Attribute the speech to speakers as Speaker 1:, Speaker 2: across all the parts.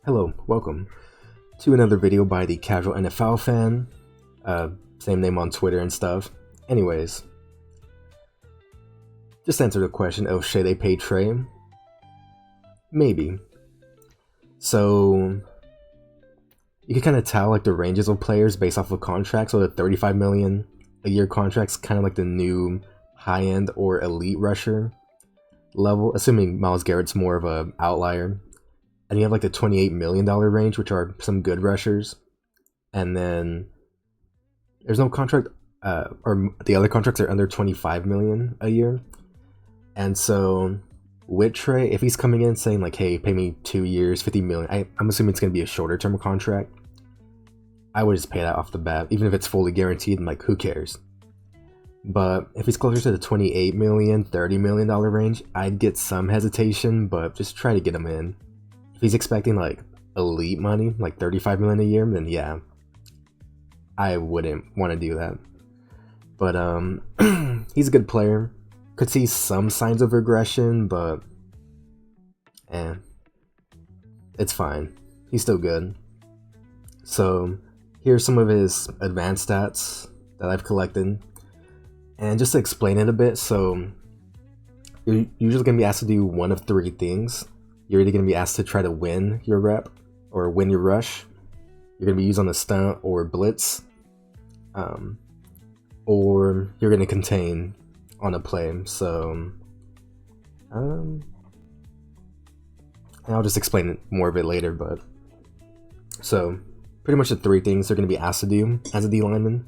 Speaker 1: Hello, welcome to another video by the Casual NFL Fan. Same name on Twitter and stuff. Anyways, just answer the question of should they pay Trey? Maybe. So you can kind of tell like the ranges of players based off of contracts. So the 35 million a year contract's kind of like the new high-end or elite rusher level, assuming Myles Garrett's more of a outlier. And you have like the $28 million range, which are some good rushers. And then there's no contract, or the other contracts are under 25 million a year. And so with Trey, if he's coming in saying like, hey, pay me 2 years, 50 million, I'm assuming it's going to be a shorter term contract. I would just pay that off the bat, even if it's fully guaranteed, and like, who cares? But if he's closer to the 28 million, $30 million range, I'd get some hesitation, but just try to get him in. If he's expecting like elite money, like 35 million a year, then yeah, I wouldn't want to do that. But he's a good player. Could see some signs of regression, but it's fine. He's still good. So here's some of his advanced stats that I've collected. And just to explain it a bit, so you're usually going to be asked to do one of three things. You're either going to be asked to try to win your rep or win your rush. You're going to be used on a stunt or blitz. Or you're going to contain on a play. So and I'll just explain it more of it later. But so pretty much the three things they're going to be asked to do as a D lineman.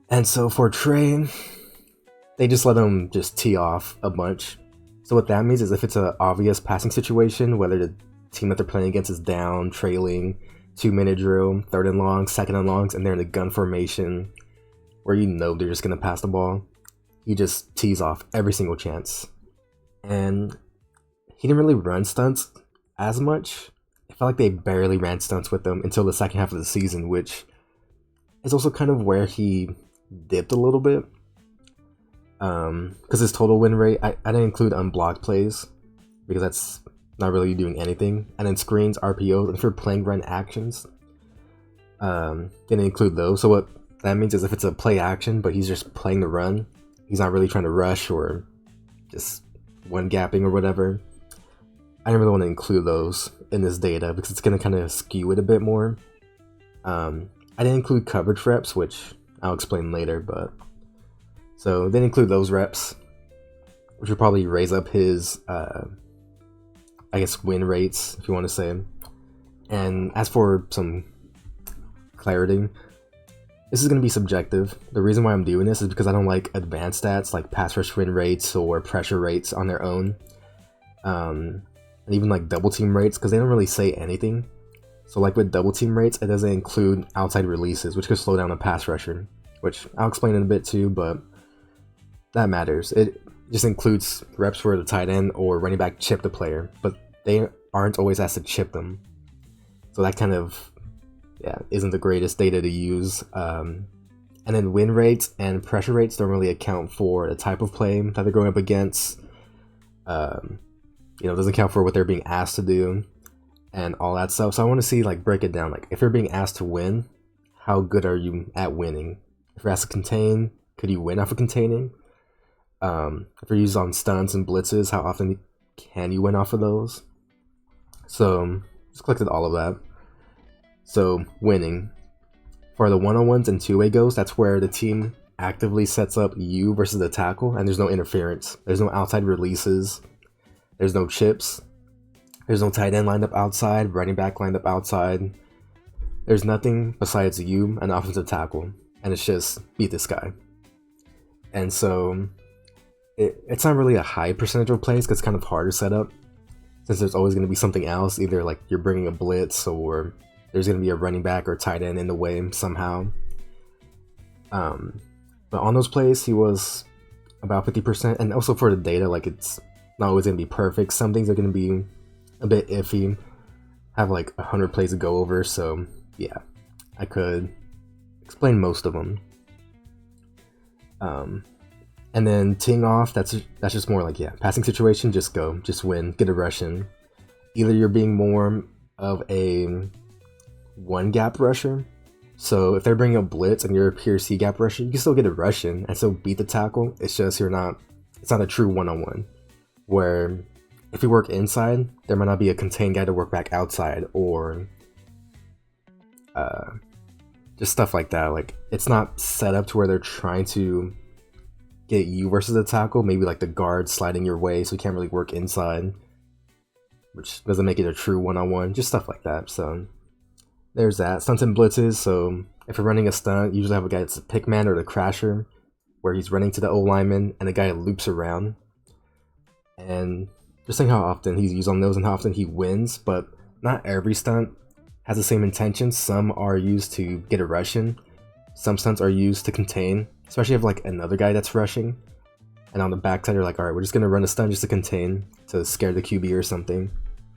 Speaker 1: And so for Trey, they just let him just tee off a bunch. So what that means is if it's an obvious passing situation, whether the team that they're playing against is down, trailing, 2-minute drill, 3rd and long, 2nd and longs, and they're in the gun formation where you know they're just going to pass the ball, he just tees off every single chance. And he didn't really run stunts as much. I felt like they barely ran stunts with him until the second half of the season, which is also kind of where he dipped a little bit. Because his total win rate, I didn't include unblocked plays because that's not really doing anything, and then screens, RPOs, and if you're playing run actions, didn't include those. So what that means is if it's a play action but he's just playing the run, he's not really trying to rush or just one gapping or whatever, I didn't really want to include those in this data because it's going to kind of skew it a bit more. I didn't include coverage reps, which I'll explain later, but so they include those reps, which would probably raise up his, I guess, win rates, if you want to say. And as for some clarity, this is going to be subjective. The reason why I'm doing this is because I don't like advanced stats like pass rush win rates or pressure rates on their own. And even like double team rates, because they don't really say anything. So like with double team rates, it doesn't include outside releases, which could slow down a pass rusher, which I'll explain in a bit too, but that matters. It just includes reps where the tight end or running back chip the player, but they aren't always asked to chip them. So that kind of, isn't the greatest data to use. And then win rates and pressure rates don't really account for the type of play that they're going up against. Doesn't account for what they're being asked to do and all that stuff. So I want to see, like, break it down. Like, if you're being asked to win, how good are you at winning? If you're asked to contain, could you win off of containing? If you're used on stunts and blitzes, how often can you win off of those? So just collected all of that. So winning. For the one-on-ones and two-way goes, that's where the team actively sets up you versus the tackle, and there's no interference. There's no outside releases. There's no chips. There's no tight end lined up outside, running back lined up outside. There's nothing besides you, an offensive tackle, and it's just beat this guy. And so it's not really a high percentage of plays because it's kind of hard to set up, since there's always going to be something else, either like you're bringing a blitz or there's going to be a running back or tight end in the way somehow. But on those plays, he was about 50%, and also for the data, like, it's not always going to be perfect. Some things are going to be a bit iffy, have like 100 plays to go over, so yeah, I could explain most of them. And then teeing off, that's just more like, passing situation, just go, just win, get a rush in. Either you're being more of a one gap rusher. So if they're bringing a blitz and you're a pure C gap rusher, you can still get a rush in and still beat the tackle. It's just it's not a true one-on-one. Where if you work inside, there might not be a contained guy to work back outside, or just stuff like that. Like, it's not set up to where they're trying to get you versus the tackle. Maybe like the guard sliding your way, so you can't really work inside, which doesn't make it a true one-on-one. Just stuff like that. So there's that. Stunts and blitzes. So if you're running a stunt, you usually have a guy that's a pick man or the crasher, where he's running to the O lineman and the guy loops around. And just saying how often he's used on those and how often he wins, but not every stunt has the same intention. Some are used to get a rush in. Some stunts are used to contain, especially if like another guy that's rushing. And on the backside, you're like, all right, we're just gonna run a stunt just to contain, to scare the QB or something.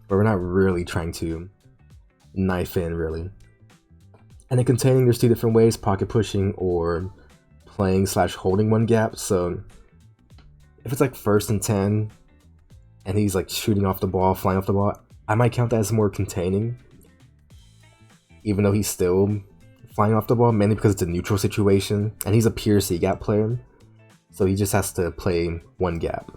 Speaker 1: But we're not really trying to knife in, really. And in containing, there's two different ways: pocket pushing or playing/holding one gap. So if it's like 1st and 10 and he's like shooting off the ball, flying off the ball, I might count that as more containing, even though he's still flying off the ball, mainly because it's a neutral situation and he's a pure C gap player, so he just has to play one gap.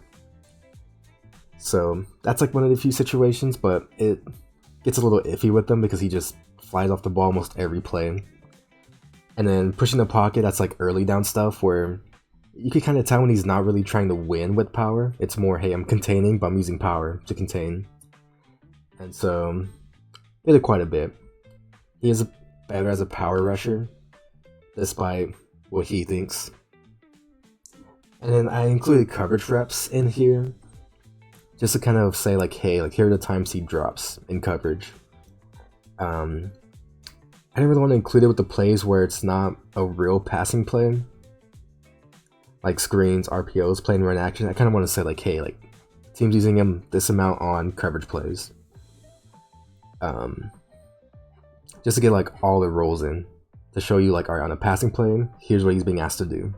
Speaker 1: So that's like one of the few situations, but it gets a little iffy with them because he just flies off the ball almost every play. And then pushing the pocket, that's like early down stuff where you can kind of tell when he's not really trying to win with power. It's more, hey, I'm containing, but I'm using power to contain. And so he did quite a bit. He is better as a power rusher, despite what he thinks. And then I included coverage reps in here, just to kind of say like, hey, like here are the times he drops in coverage. I didn't really want to include it with the plays where it's not a real passing play, like screens, RPOs, play and run action. I kind of want to say like, hey, like teams using him this amount on coverage plays. Just to get like all the roles in, to show you like, all right, on a passing play, here's what he's being asked to do.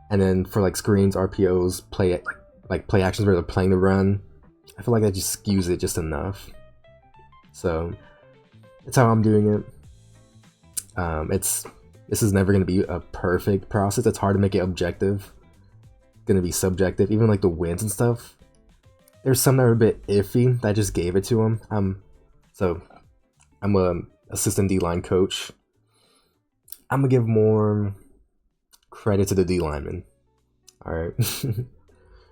Speaker 1: And then for like screens, RPOs, play actions where they're playing the run, I feel like that just skews it just enough. So that's how I'm doing it. This is never going to be a perfect process. It's hard to make it objective. It's going to be subjective. Even like the wins and stuff, there's some that are a bit iffy that I just gave it to him. So I'm a assistant D-line coach. I'm gonna give more credit to the D-lineman. Alright.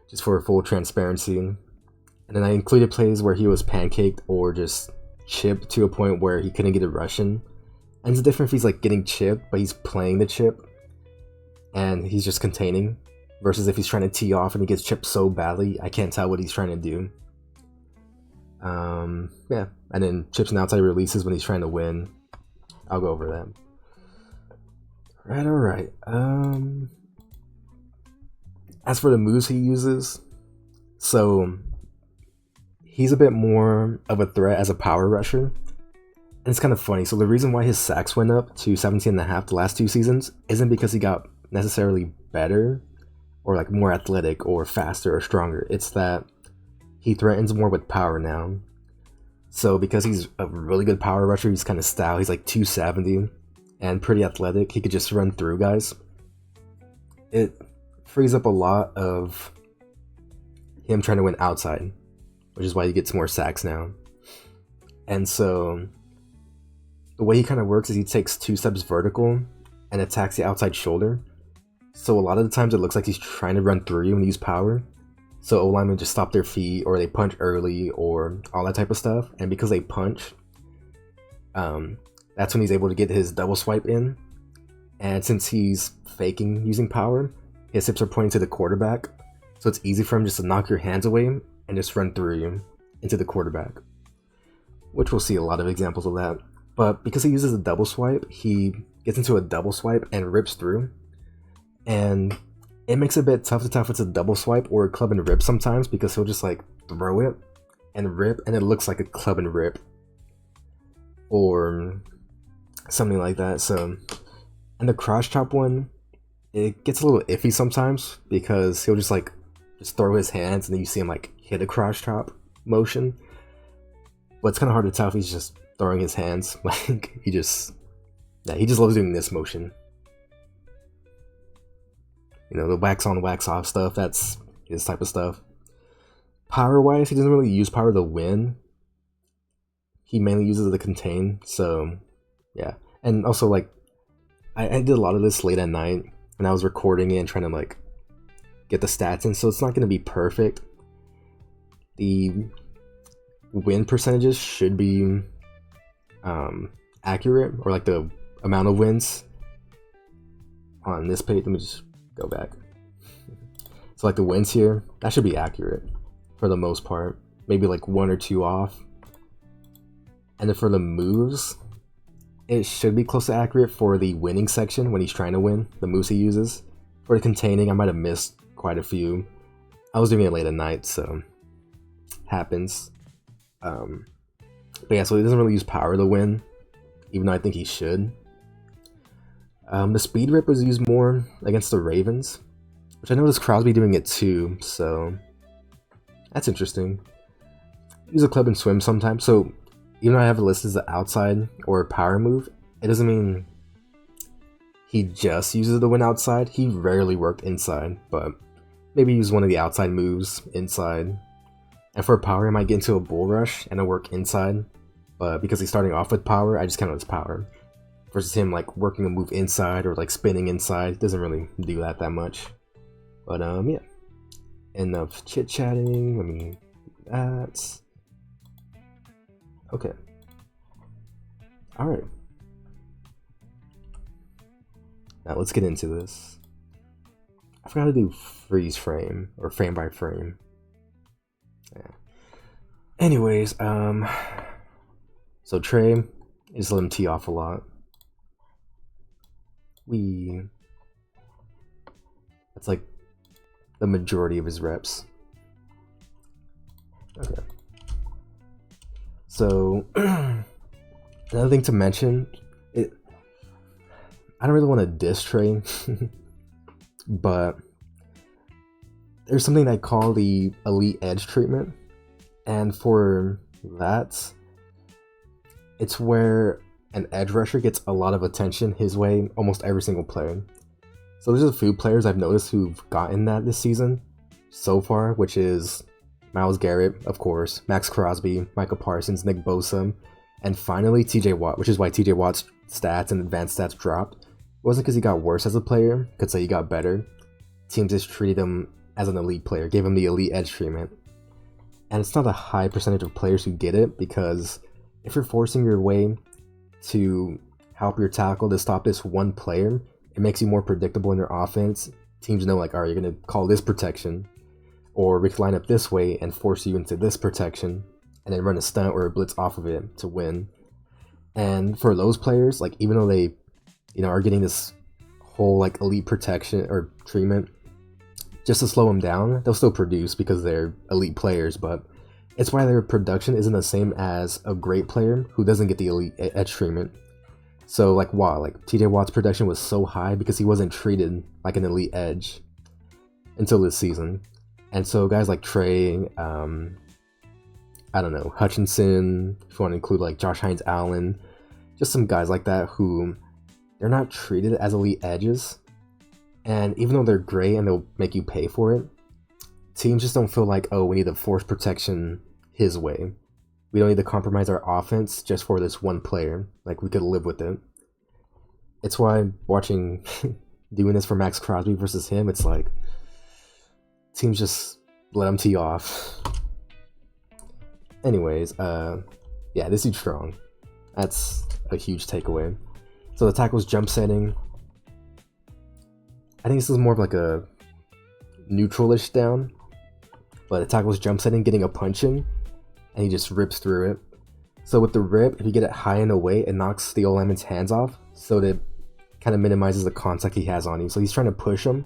Speaker 1: Just for full transparency. And then I included plays where he was pancaked or just chipped to a point where he couldn't get a rush in. And it's different if he's like getting chipped, but he's playing the chip and he's just containing, versus if he's trying to tee off and he gets chipped so badly I can't tell what he's trying to do. Yeah, and then chips and outside releases when he's trying to win. I'll go over that. Alright. As for the moves he uses, so he's a bit more of a threat as a power rusher. And it's kind of funny. So the reason why his sacks went up to 17.5 the last 2 seasons isn't because he got necessarily better or like more athletic or faster or stronger. It's that he threatens more with power now. So because he's a really good power rusher, he's kind of stout. He's like 270 and pretty athletic. He could just run through guys. It frees up a lot of him trying to win outside, which is why he gets more sacks now. And so the way he kind of works is he takes 2 steps vertical and attacks the outside shoulder. So a lot of the times it looks like he's trying to run through you and use power. So O-linemen just stop their feet, or they punch early, or all that type of stuff. And because they punch, that's when he's able to get his double swipe in. And since he's faking using power, his hips are pointing to the quarterback. So it's easy for him just to knock your hands away and just run through you into the quarterback. Which we'll see a lot of examples of that. But because he uses a double swipe, he gets into a double swipe and rips through. And it makes it a bit tough to tell if it's a double swipe or a club and rip sometimes, because he'll just like throw it and rip and it looks like a club and rip or something like that. So, and the cross chop one, it gets a little iffy sometimes because he'll just throw his hands and then you see him like hit a cross chop motion. But it's kind of hard to tell if he's just throwing his hands. Like, he just loves doing this motion. You know, the wax on, wax off stuff, that's his type of stuff. Power-wise, he doesn't really use power to win. He mainly uses it to contain, so yeah. And also, like, I did a lot of this late at night when I was recording it and trying to, like, get the stats in, so it's not going to be perfect. The win percentages should be accurate, or like the amount of wins on this page. Let me just go back. So like the wins here, that should be accurate for the most part, maybe like 1 or 2 off. And then for the moves, it should be close to accurate for the winning section when he's trying to win, the moves he uses. For the containing, I might have missed quite a few. I was doing it late at night, so happens. But yeah, so he doesn't really use power to win, even though I think he should. The speed rip was used more against the Ravens, which I noticed Crosby doing it too, so that's interesting. Use a club and swim sometimes, so even though I have it listed as an outside or a power move, it doesn't mean he just uses it to win outside. He rarely worked inside, but maybe use one of the outside moves inside. And for power, I might get into a bull rush and it'll work inside, but because he's starting off with power, I just count it as power. Versus him like working a move inside or like spinning inside, it doesn't really do that much. But yeah, enough chit chatting. Let me do that. Okay. All right. Now let's get into this. I forgot to do freeze frame or frame by frame. Yeah. Anyways, so Trey, just let him tee off a lot. That's like the majority of his reps. Okay. So another thing to mention, I don't really want to diss Trey, but there's something I call the elite edge treatment, and for that, it's where an edge rusher gets a lot of attention his way almost every single player. So there's a few players I've noticed who've gotten that this season so far, which is Myles Garrett, of course, Max Crosby, Micah Parsons, Nick Bosa, and finally TJ Watt, which is why TJ Watt's stats and advanced stats dropped. It wasn't because he got worse as a player, could say he got better. Teams just treated him as an elite player, gave him the elite edge treatment. And it's not a high percentage of players who get it, because if you're forcing your way to help your tackle to stop this one player, it makes you more predictable in your offense. Teams know, like, all right, you're going to call this protection, or we can line up this way and force you into this protection, and then run a stunt or a blitz off of it to win. And for those players, like, even though they, you know, are getting this whole, like, elite protection or treatment, just to slow them down, they'll still produce because they're elite players, but it's why their production isn't the same as a great player who doesn't get the elite edge treatment. So like Watt, like TJ Watt's production was so high because he wasn't treated like an elite edge until this season. And so guys like Trey, I don't know, Hutchinson, if you want to include like Josh Hines Allen, just some guys like that who they're not treated as elite edges. And even though they're great and they'll make you pay for it, teams just don't feel like, oh, we need to force protection his way. We don't need to compromise our offense just for this one player. Like, we could live with it. It's why watching doing this for Max Crosby versus him, it's like teams just let him tee off. Anyways, yeah, this dude's strong. That's a huge takeaway. So the tackle's jump setting. I think this is more of like a neutral-ish down, but the tackle's jump setting, getting a punch in, and he just rips through it. So with the rip, if you get it high and away, it knocks the O-lineman's hands off, so that kind of minimizes the contact he has on you. So he's trying to push him,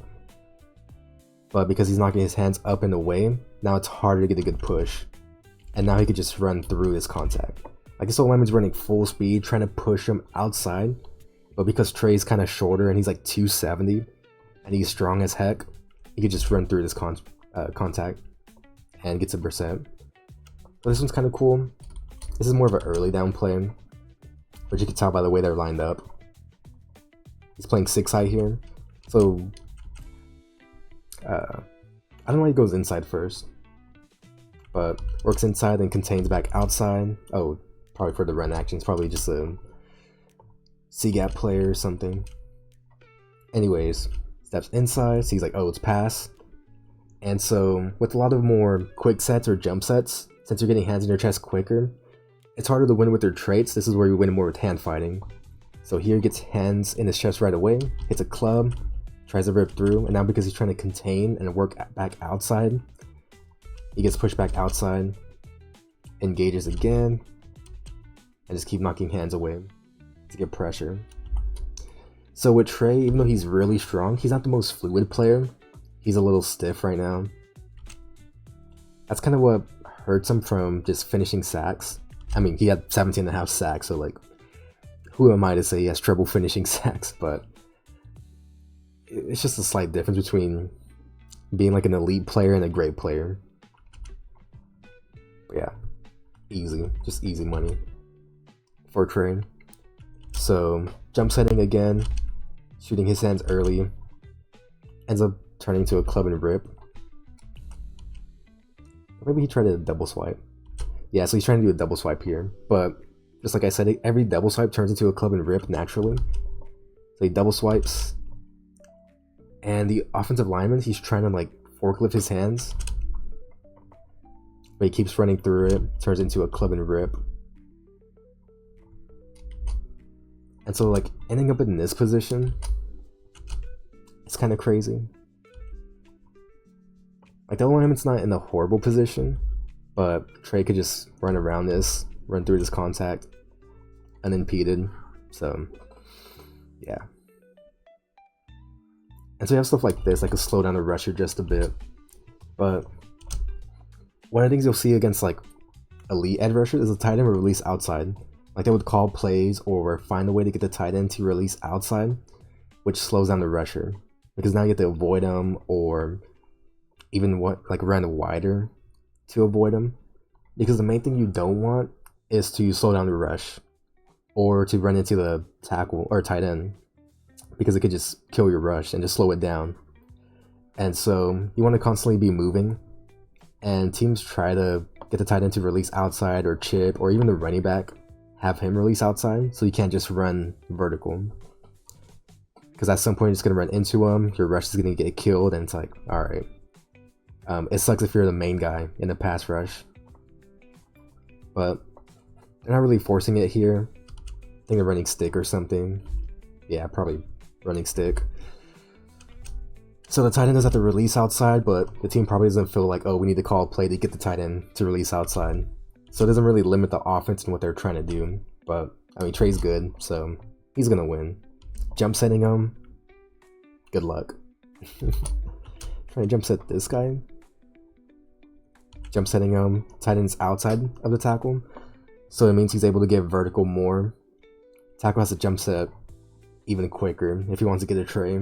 Speaker 1: but because he's knocking his hands up and away, now it's harder to get a good push. And now he could just run through this contact. Like, this O-lineman's running full speed, trying to push him outside, but because Trey's kind of shorter and he's like 270, and he's strong as heck, he could just run through this contact and gets a percent. So this one's kind of cool. This is more of an early down play, which you can tell by the way they're lined up. He's playing 6 high here, so I don't know why he goes inside first, but works inside and contains back outside. Oh, probably for the run actions, probably just a C-gap player or something. Anyways, steps inside, sees like, oh, it's pass. And so with a lot of more quick sets or jump sets, since you're getting hands in your chest quicker, it's harder to win with your traits. This is where you win more with hand fighting. So here he gets hands in his chest right away, hits a club, tries to rip through, and now because he's trying to contain and work back outside, he gets pushed back outside, engages again, and just keep knocking hands away to get pressure. So with Trey, even though he's really strong, he's not the most fluid player. He's a little stiff right now. That's kind of what hurts him from just finishing sacks. I mean, he had 17.5 sacks, so like, who am I to say he has trouble finishing sacks? But it's just a slight difference between being like an elite player and a great player. But yeah, easy, just easy money for Trey. So jump setting again, shooting his hands early, ends up turning to a club and rip. Maybe he tried a double swipe. Yeah, so he's trying to do a double swipe here, but just like I said, every double swipe turns into a club and rip naturally. So he double swipes, and the offensive lineman, he's trying to like forklift his hands, but he keeps running through it, turns into a club and rip. And so like ending up in this position, it's kind of crazy. Like the lineman's not in a horrible position, but Trey could just run around this, run through this contact, unimpeded. So yeah. And so you have stuff like this, like a slow down the rusher just a bit. But one of the things you'll see against like elite edge rushers is the tight end will release outside. Like they would call plays or find a way to get the tight end to release outside, which slows down the rusher. Because now you have to avoid them, or even run wider to avoid them. Because the main thing you don't want is to slow down the rush or to run into the tackle or tight end, because it could just kill your rush and just slow it down. And so you want to constantly be moving, and teams try to get the tight end to release outside or chip, or even the running back have him release outside, so you can't just run vertical, because at some point you're just going to run into him, your rush is going to get killed, and it's like, alright. It sucks if you're the main guy in a pass rush, but they're not really forcing it here. I think they're running stick or something. Yeah, probably running stick. So the tight end does have to release outside, but the team probably doesn't feel like, oh, we need to call a play to get the tight end to release outside. So it doesn't really limit the offense and what they're trying to do. But, I mean, Trey's good, so he's going to win. Jump setting him, good luck. Trying to jump set this guy. Jump setting him, tight end's outside of the tackle. So it means he's able to get vertical more. Tackle has to jump set even quicker if he wants to get a Trey.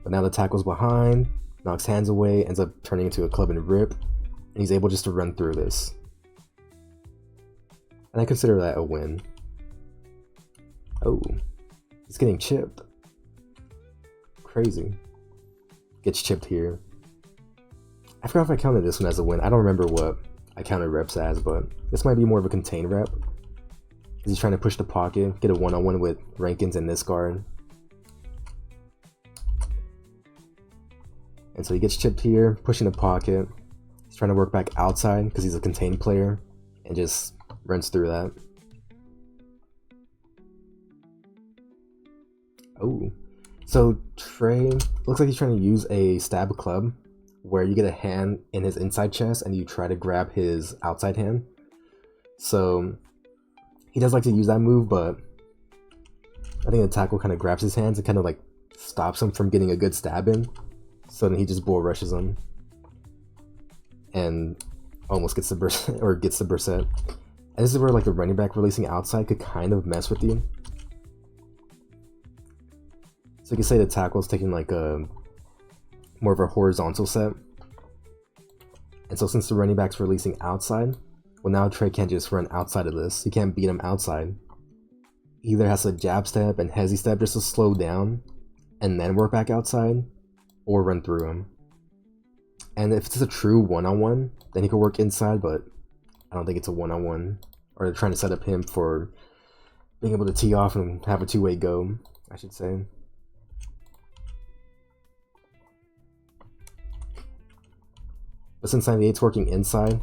Speaker 1: But now the tackle's behind, knocks hands away, ends up turning into a club and rip. And he's able just to run through this. And I consider that a win. Oh, he's getting chipped. Crazy. Gets chipped here. I forgot if I counted this one as a win. I don't remember what I counted reps as, but this might be more of a contain rep. He's trying to push the pocket, get a one-on-one with Rankins and this guard. And so he gets chipped here, pushing the pocket. He's trying to work back outside because he's a contained player, and just runs through that. Oh, so Trey looks like he's trying to use a stab club, where you get a hand in his inside chest and you try to grab his outside hand. So he does like to use that move, but I think the tackle kind of grabs his hands and kind of like stops him from getting a good stab in. So then he just bull rushes him and almost gets the burst or gets the burst. And this is where like the running back releasing outside could kind of mess with you. So you can say the tackle's taking like a more of a horizontal set. And so since the running back's releasing outside, Well, now Trey can't just run outside of this. He can't beat him outside. He either has to jab step and hezzy step just to slow down and then work back outside, or run through him. And if it's a true one-on-one, then he could work inside, but I don't think it's a one-on-one. Or they're trying to set up him for being able to tee off and have a two-way go, I should say. But since 98's working inside,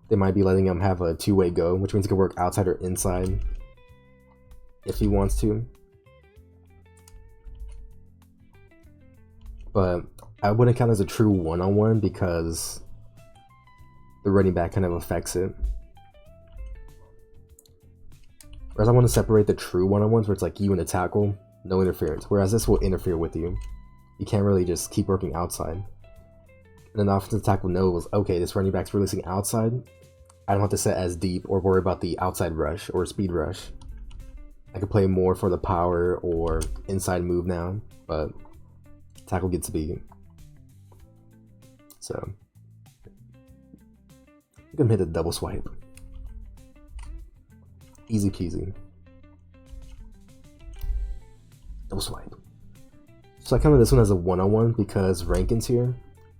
Speaker 1: they might be letting him have a two-way go, which means he can work outside or inside if he wants to. But I wouldn't count as a true one-on-one because the running back kind of affects it. Whereas I want to separate the true one-on-ones where it's like you and the tackle, no interference. Whereas this will interfere with you. You can't really just keep working outside. And then the offensive tackle knows, okay, this running back's releasing outside. I don't have to set as deep or worry about the outside rush or speed rush. I could play more for the power or inside move now, but tackle gets beat. So I'm gonna hit a double swipe. Easy peasy. Double swipe. So I counted this one as a one-on-one because Rankin's here.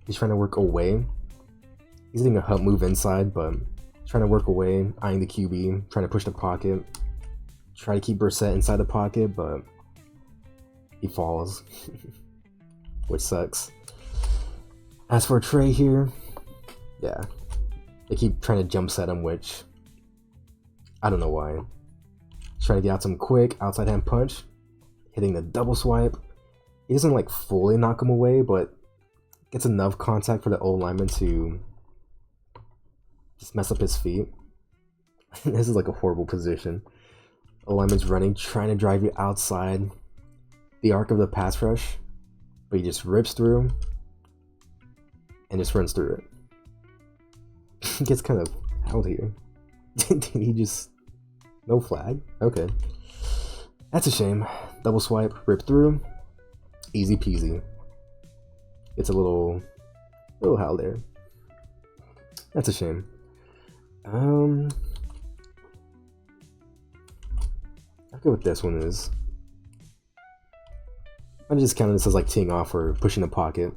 Speaker 1: He's trying to work away. He's hitting a hut move inside, but trying to work away, eyeing the QB, trying to push the pocket. Try to keep Brissett inside the pocket, but he falls, which sucks. As for Trey here, yeah, they keep trying to jump set him, which I don't know why. He's trying to get out some quick outside hand punch, hitting the double swipe. He doesn't like fully knock him away, but gets enough contact for the old lineman to just mess up his feet. This is like a horrible position. The lineman's running, trying to drive you outside the arc of the pass rush, but he just rips through and just runs through it. Gets kind of held here. Did he just... no flag? Okay. That's a shame. Double swipe, rip through. Easy peasy. It's a little howl there. That's a shame. I forget what this one is. I just counted this as like teeing off or pushing the pocket,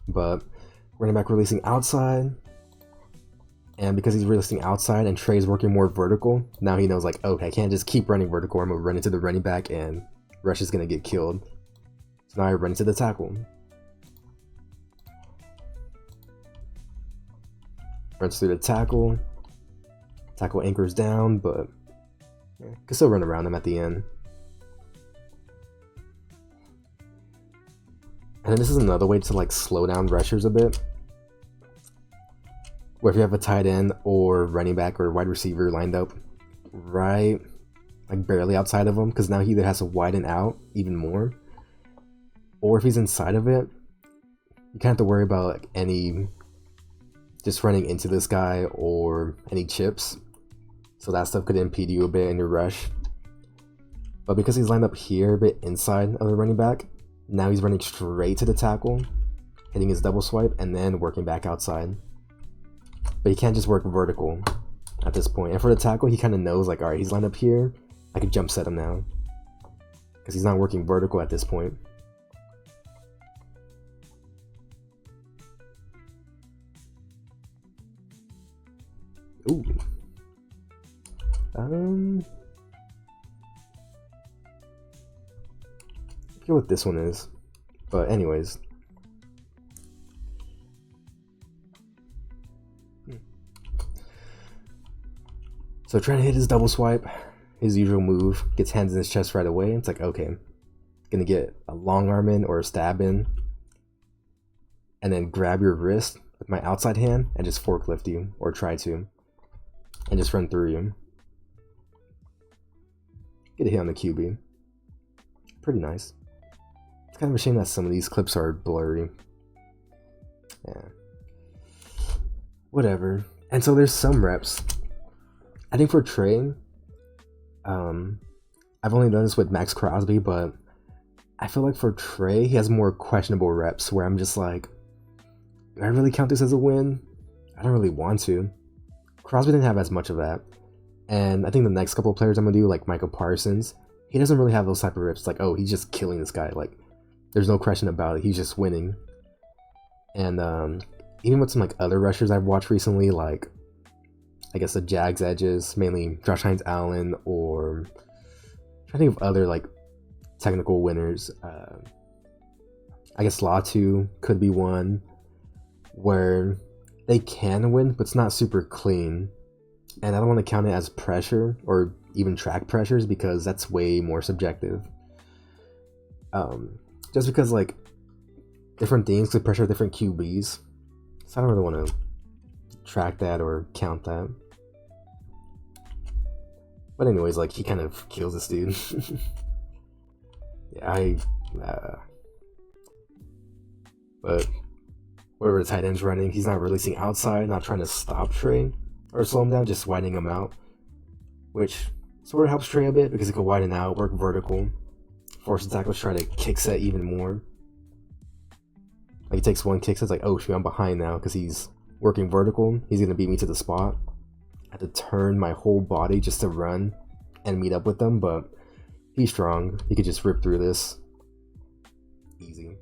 Speaker 1: but running back releasing outside, and because he's releasing outside and Trey's working more vertical, now he knows like, okay, I can't just keep running vertical. I'm gonna run into the running back and Rush is gonna get killed. So now I run into the tackle. Runs through the tackle. Tackle anchors down, but yeah, can still run around him at the end. And then this is another way to like slow down rushers a bit. Where if you have a tight end or running back or wide receiver lined up right like barely outside of him, because now he either has to widen out even more, or if he's inside of it, you kind of have to worry about like any just running into this guy or any chips. So that stuff could impede you a bit in your rush. But because he's lined up here a bit inside of the running back, now he's running straight to the tackle, hitting his double swipe, and then working back outside. But he can't just work vertical at this point. And for the tackle, he kind of knows like, alright, he's lined up here, I can jump set him now. Because he's not working vertical at this point. Ooh. I forget what this one is. But anyways. So trying to hit his double swipe, his usual move, gets hands in his chest right away. It's like, okay, gonna get a long arm in or a stab in, and then grab your wrist with my outside hand and just forklift you, or try to, and just run through you. Get a hit on the QB. Pretty nice. It's kind of a shame that some of these clips are blurry. Yeah. Whatever. And so there's some reps. I think for Trey, I've only done this with Max Crosby, but I feel like for Trey, he has more questionable reps where I'm just like, do I really count this as a win? I don't really want to. Crosby didn't have as much of that. And I think the next couple of players I'm going to do, like Michael Parsons, he doesn't really have those type of rips. Like, oh, he's just killing this guy. Like, there's no question about it. He's just winning. And even with some like other rushers I've watched recently, like I guess the Jags edges, mainly Josh Hines Allen, or I'm trying to think of other like technical winners. I guess Latu could be one where they can win, but it's not super clean. And I don't want to count it as pressure or even track pressures because that's way more subjective. Just because like different teams could pressure different QBs, so I don't really want to track that or count that. But anyways, like he kind of kills this dude. Yeah, but whatever the tight end's running, he's not releasing outside, not trying to stop Trey or slow him down, just widening him out, which sort of helps Trey a bit because he can widen out, work vertical, force the tackles, try to kick set even more. Like he takes one kick set, it's like, oh shoot, I'm behind now because he's working vertical. He's gonna beat me to the spot. I had to turn my whole body just to run and meet up with them, but he's strong. He could just rip through this easy.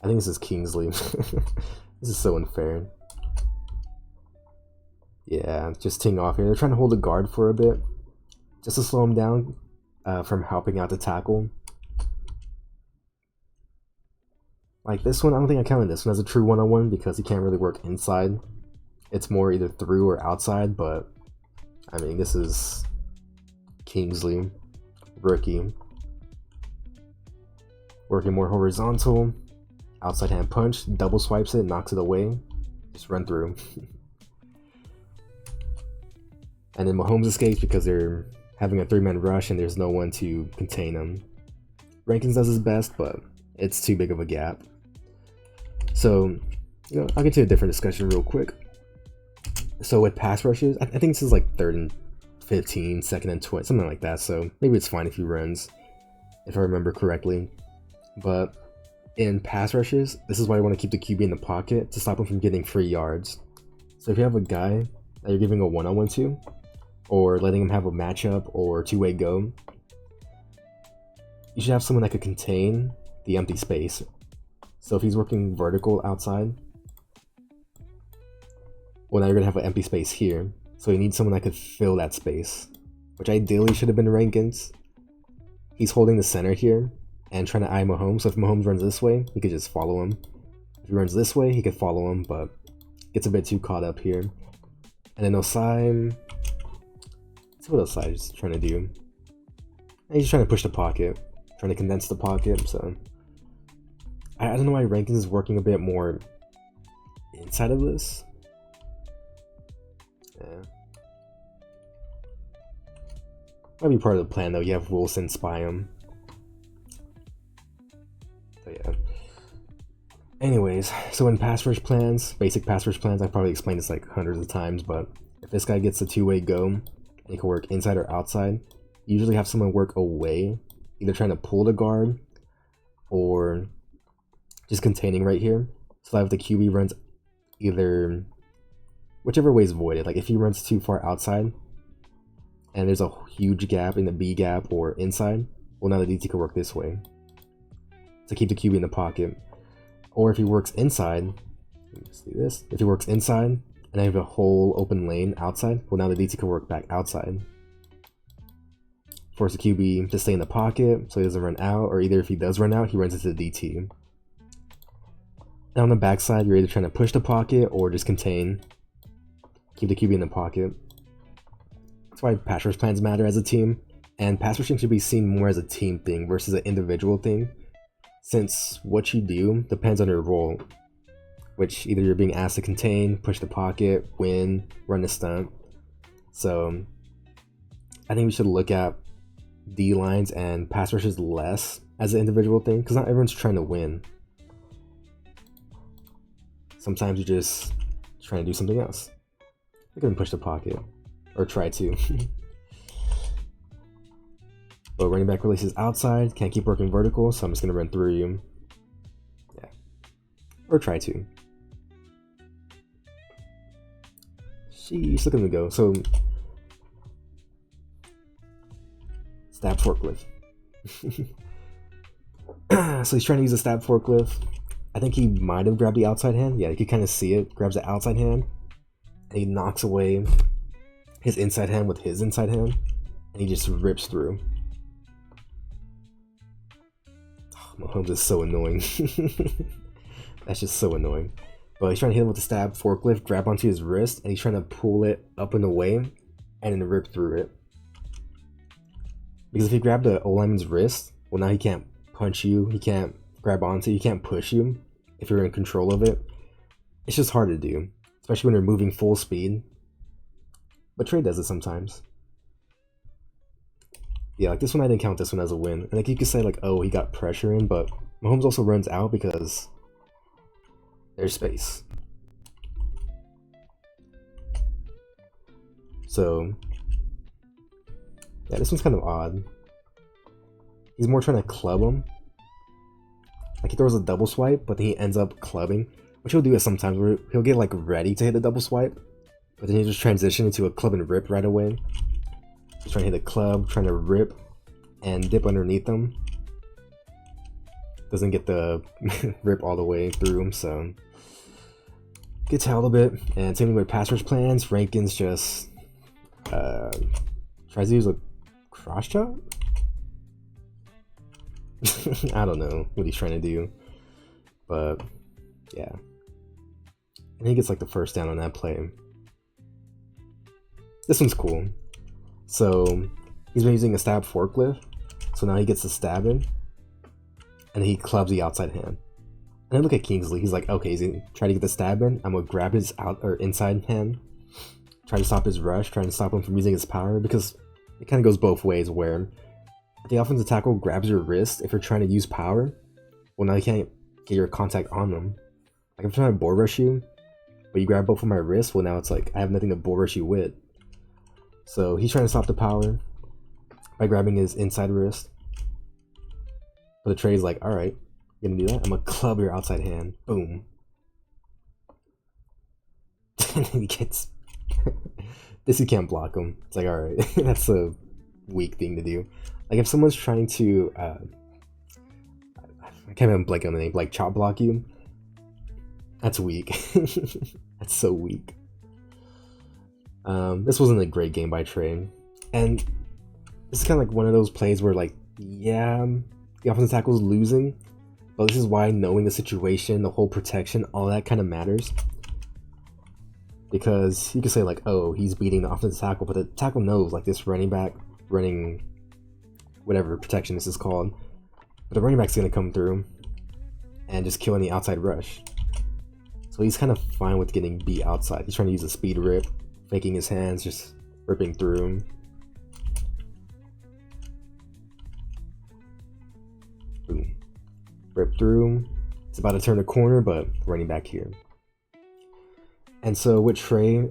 Speaker 1: I think this is Kingsley. This is so unfair. Yeah, just ting off here. They're trying to hold a guard for a bit, just to slow him down from helping out the tackle. Like this one, I don't think I counted this one as a true one-on-one because he can't really work inside. It's more either through or outside, but I mean, this is Kingsley, rookie. Working more horizontal, outside hand punch, double swipes it, knocks it away, just run through. And then Mahomes escapes because they're having a 3-man rush and there's no one to contain him. Rankins does his best, but it's too big of a gap. So, I'll get to a different discussion real quick. So with pass rushes, I think this is like 3rd and 15, 2nd and 20, something like that. So maybe it's fine if he runs, if I remember correctly. But in pass rushes, this is why you want to keep the QB in the pocket to stop him from getting free yards. So if you have a guy that you're giving a one-on-one to, or letting him have a matchup or two-way go, you should have someone that could contain the empty space. So if he's working vertical outside, well, now you're going to have an empty space here. So you need someone that could fill that space, which ideally should have been Rankins. He's holding the center here and trying to eye Mahomes. So if Mahomes runs this way, he could just follow him. If he runs this way, he could follow him, but gets a bit too caught up here. And then Osai, let's see what Osai is trying to do. And he's trying to push the pocket, trying to condense the pocket. So I don't know why Rankins is working a bit more inside of this. Yeah. Might be part of the plan though. You have Wilson spy him. So yeah. Anyways, so in pass rush plans, basic pass rush plans, I've probably explained this like hundreds of times, but if this guy gets a two-way go, and he can work inside or outside, you usually have someone work away, either trying to pull the guard or just containing right here. So that if the QB runs either, whichever way is voided, like if he runs too far outside and there's a huge gap in the B gap or inside, well now the DT can work this way to keep the QB in the pocket. Or if he works inside, let me just do this. If he works inside and I have a whole open lane outside, well now the DT can work back outside. Force the QB to stay in the pocket so he doesn't run out, or either if he does run out, he runs into the DT. And on the backside, you're either trying to push the pocket or just contain. Keep the QB in the pocket. That's why pass rush plans matter as a team. And pass rushing should be seen more as a team thing versus an individual thing, since what you do depends on your role, which either you're being asked to contain, push the pocket, win, run the stunt. So I think we should look at D lines and pass rushes less as an individual thing, because not everyone's trying to win. Sometimes you're just trying to do something else. You can push the pocket, or try to. But running back releases outside, can't keep working vertical, so I'm just gonna run through you. Yeah, or try to. Sheesh, look at him go. So, stab forklift. So he's trying to use a stab forklift. I think he might have grabbed the outside hand. Yeah, you could kind of see it. Grabs the outside hand, and he knocks away his inside hand with his inside hand, and he just rips through. Oh, Mahomes is so annoying. That's just so annoying. But he's trying to hit him with the stab forklift, grab onto his wrist, and he's trying to pull it up and away, and then rip through it. Because if he grabbed the O-lineman's wrist, well, now he can't punch you, he can't grab onto you, he can't push you if you're in control of it. It's just hard to do, especially when you're moving full speed. But Trey does it sometimes. Yeah, like this one I didn't count this one as a win. And like you could say like, oh, he got pressure in, but Mahomes also runs out because there's space. So yeah, this one's kind of odd. He's more trying to club him. Like he throws a double swipe, but then he ends up clubbing. Which he'll do it sometimes where he'll get like ready to hit the double swipe, but then he'll just transition into a club and rip right away. He's trying to hit a club, trying to rip and dip underneath them. Doesn't get the rip all the way through him, so gets held a bit. And same with pass rush plans. Rankins just tries to use a cross chop. I don't know what he's trying to do, but yeah. And he gets like the first down on that play. This one's cool. So he's been using a stab forklift, so now he gets the stab in, and he clubs the outside hand. And then look at Kingsley. He's like, okay, he's gonna try to get the stab in. I'm gonna grab his out or inside hand, try to stop his rush, trying to stop him from using his power, because it kind of goes both ways. Where the offensive tackle grabs your wrist if you're trying to use power, well, now you can't get your contact on them. Like if I'm trying to bull rush you, but you grab both of my wrists, well, now it's like I have nothing to bull rush you with. So he's trying to stop the power by grabbing his inside wrist. But the Trey's like, alright, you gonna do that? I'm gonna club your outside hand. Boom. And then he gets... this, you can't block him. It's like, alright, that's a weak thing to do. Like if someone's trying to... I can't even blank on the name, like chop block you. That's weak. That's so weak. This wasn't a great game by Trey, and this is kind of like one of those plays where like, yeah, the offensive tackle's losing, but this is why knowing the situation, the whole protection, all that kind of matters. Because you could say like, oh, he's beating the offensive tackle, but the tackle knows like this running back running whatever protection this is called, but the running back's gonna come through and just kill any outside rush. So he's kind of fine with getting beat outside. He's trying to use a speed rip, faking his hands, just ripping through him. Boom. Rip through him. It's about to turn the corner, but running back here. And so with Trey,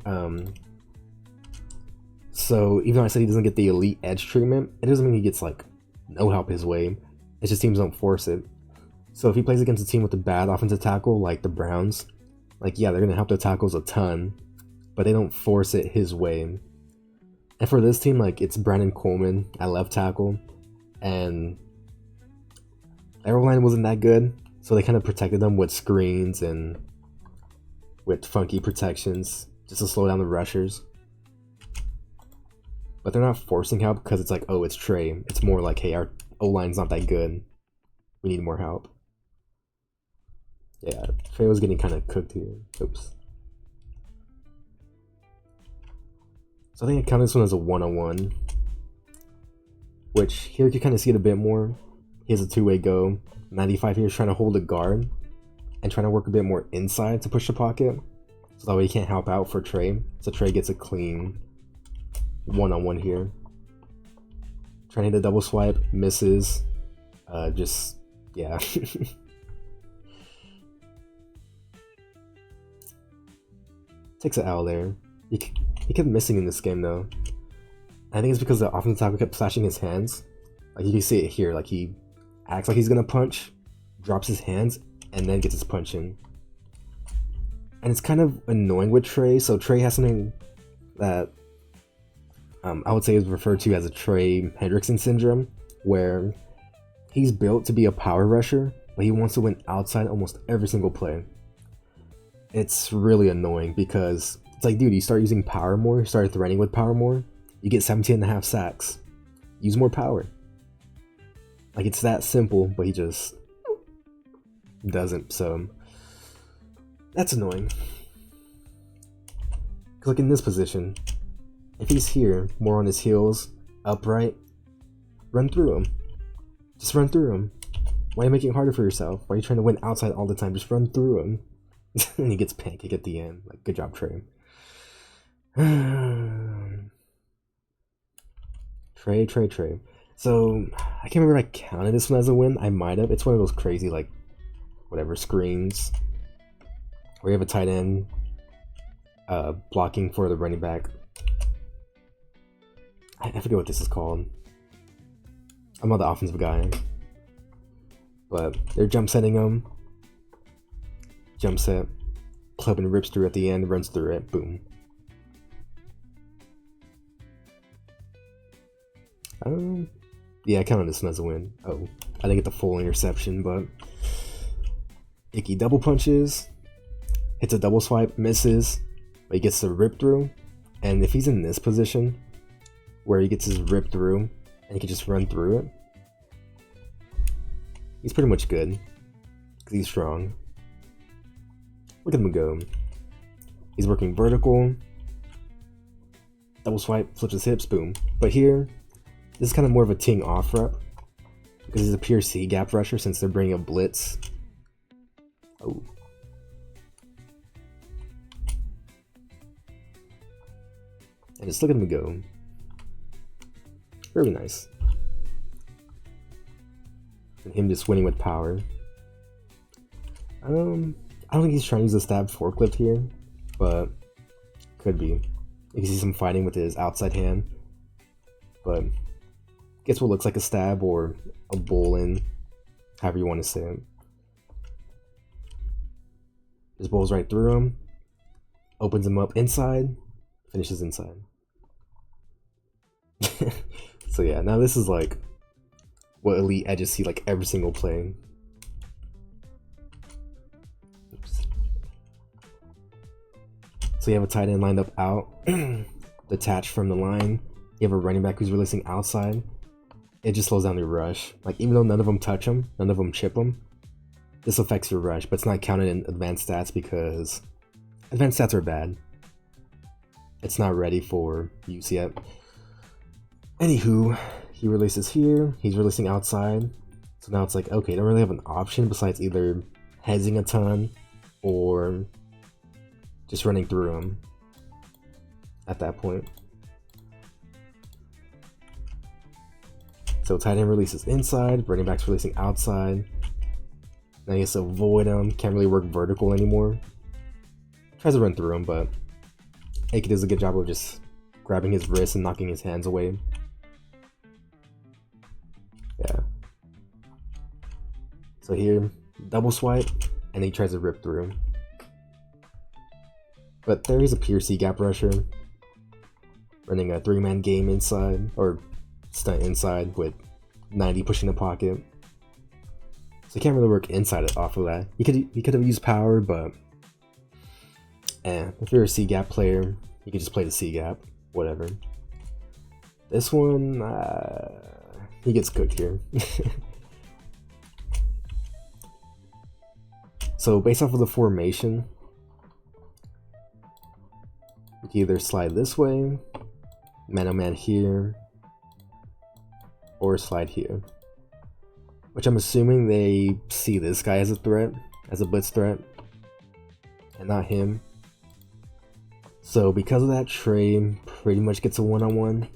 Speaker 1: so even though I said he doesn't get the elite edge treatment, it doesn't mean he gets like no help his way. It's just teams don't force it. So if he plays against a team with a bad offensive tackle like the Browns, like yeah, they're gonna help their tackles a ton, but they don't force it his way. And for this team, like it's Brandon Coleman at left tackle, and their line wasn't that good, so they kind of protected them with screens and with funky protections just to slow down the rushers. But they're not forcing help because it's like, oh, it's Trey. It's more like, hey, our O-line's not that good. We need more help. Yeah, Trey was getting kind of cooked here. Oops. So I think I count this one as a one-on-one, which here you can kind of see it a bit more. He has a two-way go. 95 here is trying to hold a guard and trying to work a bit more inside to push the pocket, so that way he can't help out for Trey. So Trey gets a clean one-on-one here. Trying to hit a double swipe, misses. Just, yeah. Takes an L there. He kept missing in this game though. I think it's because the offensive tackle kept flashing his hands. Like you can see it here, like he acts like he's gonna punch, drops his hands, and then gets his punch in. And it's kind of annoying with Trey, so Trey has something that I would say is referred to as a Trey Hendrickson syndrome, where he's built to be a power rusher, but he wants to win outside almost every single play. It's really annoying because it's like, dude, you start using power more, you start threatening with power more, you get 17.5 sacks. Use more power. Like, it's that simple, but he just doesn't, so that's annoying. Cause like in this position, if he's here, more on his heels, upright, run through him. Just run through him. Why are you making it harder for yourself? Why are you trying to win outside all the time? Just run through him. And he gets pancaked at the end. Like, good job, Trey. Trey. So, I can't remember if I counted this one as a win. I might have. It's one of those crazy, like, whatever, screens where you have a tight end blocking for the running back. I forget what this is called. I'm not the offensive guy. But they're jump setting him. Jump set. Clubbing rips through at the end, runs through it, boom. Yeah, I counted this one as a win. Oh, I didn't get the full interception, but Icky double punches, hits a double swipe, misses, but he gets the rip through. And if he's in this position, where he gets his rip through, and he can just run through it, he's pretty much good, because he's strong. Look at him go. He's working vertical, double swipe, flips his hips, boom. But here, this is kind of more of a ting off rep, because he's a pure C gap rusher since they're bringing a blitz. Oh. And just look at him go. Very nice. And him just winning with power. I don't think he's trying to use a stab forklift here, but could be. You can see some fighting with his outside hand, but gets what looks like a stab or a bull in, however you want to say it. Just bowls right through him, opens him up inside, finishes inside. So yeah, now this is like what elite edges see like every single play. Oops. So you have a tight end lined up out, detached from the line. You have a running back who's releasing outside. It just slows down your rush. Like, even though none of them touch him, none of them chip him, this affects your rush, but it's not counted in advanced stats because advanced stats are bad. It's not ready for use yet. Anywho, he releases here, he's releasing outside. So now it's like, okay, I don't really have an option besides either heading a ton or just running through him at that point. So tight end releases inside, running back's releasing outside. Now he has to avoid him, can't really work vertical anymore. Tries to run through him, but Ake does a good job of just grabbing his wrist and knocking his hands away. Yeah. So here, double swipe, and he tries to rip through. But there he's a pure C gap rusher, running a 3-man game inside, or stunt inside with 90 pushing the pocket. So he can't really work inside it off of that. He could have used power, but if you're a C gap player, you can just play the C gap, whatever. This one, he gets cooked here. So based off of the formation, you can either slide this way, man-on-man here, or slide here. Which I'm assuming they see this guy as a threat, as a blitz threat, and not him. So because of that, Trey pretty much gets a one-on-one,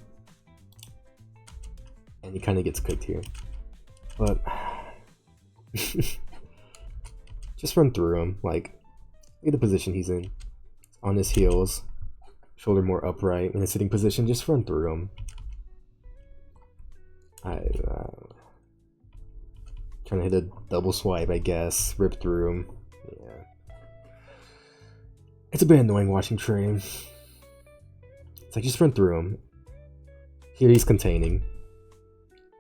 Speaker 1: and he kind of gets cooked here. But just run through him. Like, look at the position he's in. On his heels, shoulder more upright, in a sitting position. Just run through him. Trying to hit a double swipe, I guess. Rip through him. Yeah. It's a bit annoying watching Trey. It's like, just run through him. Here he's containing.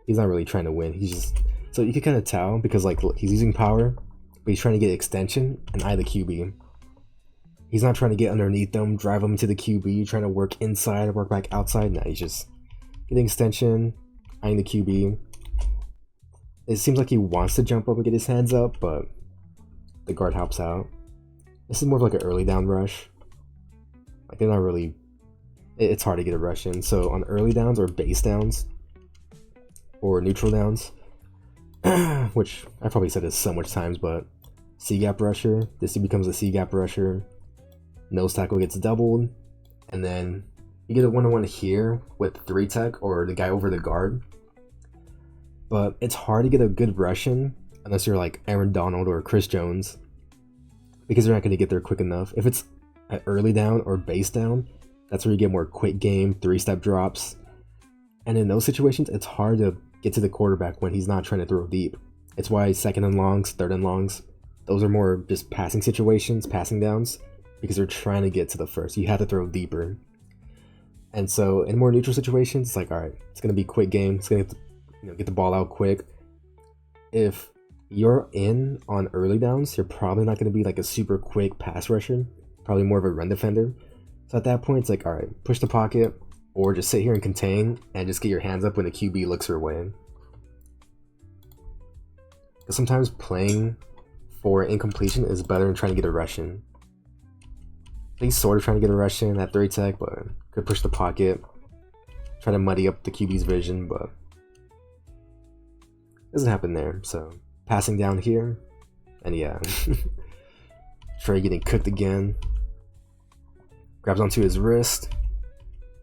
Speaker 1: He's not really trying to win. He's just... So you can kind of tell, because like, look, he's using power, but he's trying to get extension and eye the QB. He's not trying to get underneath them, drive them to the QB, trying to work inside, work back outside. No, he's just getting extension, eyeing the QB. It seems like he wants to jump up and get his hands up, but the guard helps out. This is more of like an early down rush. Like, they're not really... It's hard to get a rush in. So on early downs or base downs or neutral downs, which I probably said this so much times, but C-gap rusher, this becomes a C-gap rusher. Nose tackle gets doubled, and then you get a 1-on-1 here with 3 tech or the guy over the guard. But it's hard to get a good rush in unless you're like Aaron Donald or Chris Jones, because they're not going to get there quick enough. If it's at early down or base down, that's where you get more quick game, 3-step drops. And in those situations, it's hard to get to the quarterback when he's not trying to throw deep. It's why 2nd and longs, 3rd and longs, those are more just passing situations, passing downs, because they're trying to get to the first. You have to throw deeper. And so in more neutral situations, it's like, all right, it's going to be quick game. It's going to get the ball out quick. If you're in on early downs, you're probably not going to be like a super quick pass rusher, probably more of a run defender. So at that point, it's like, all right, push the pocket, or just sit here and contain and just get your hands up when the QB looks your way. Because sometimes playing for incompletion is better than trying to get a rush in. He's sort of trying to get a rush in at 3 tech, but could push the pocket, try to muddy up the QB's vision, but doesn't happen there. So passing down here, and yeah, Trey getting cooked again. Grabs onto his wrist,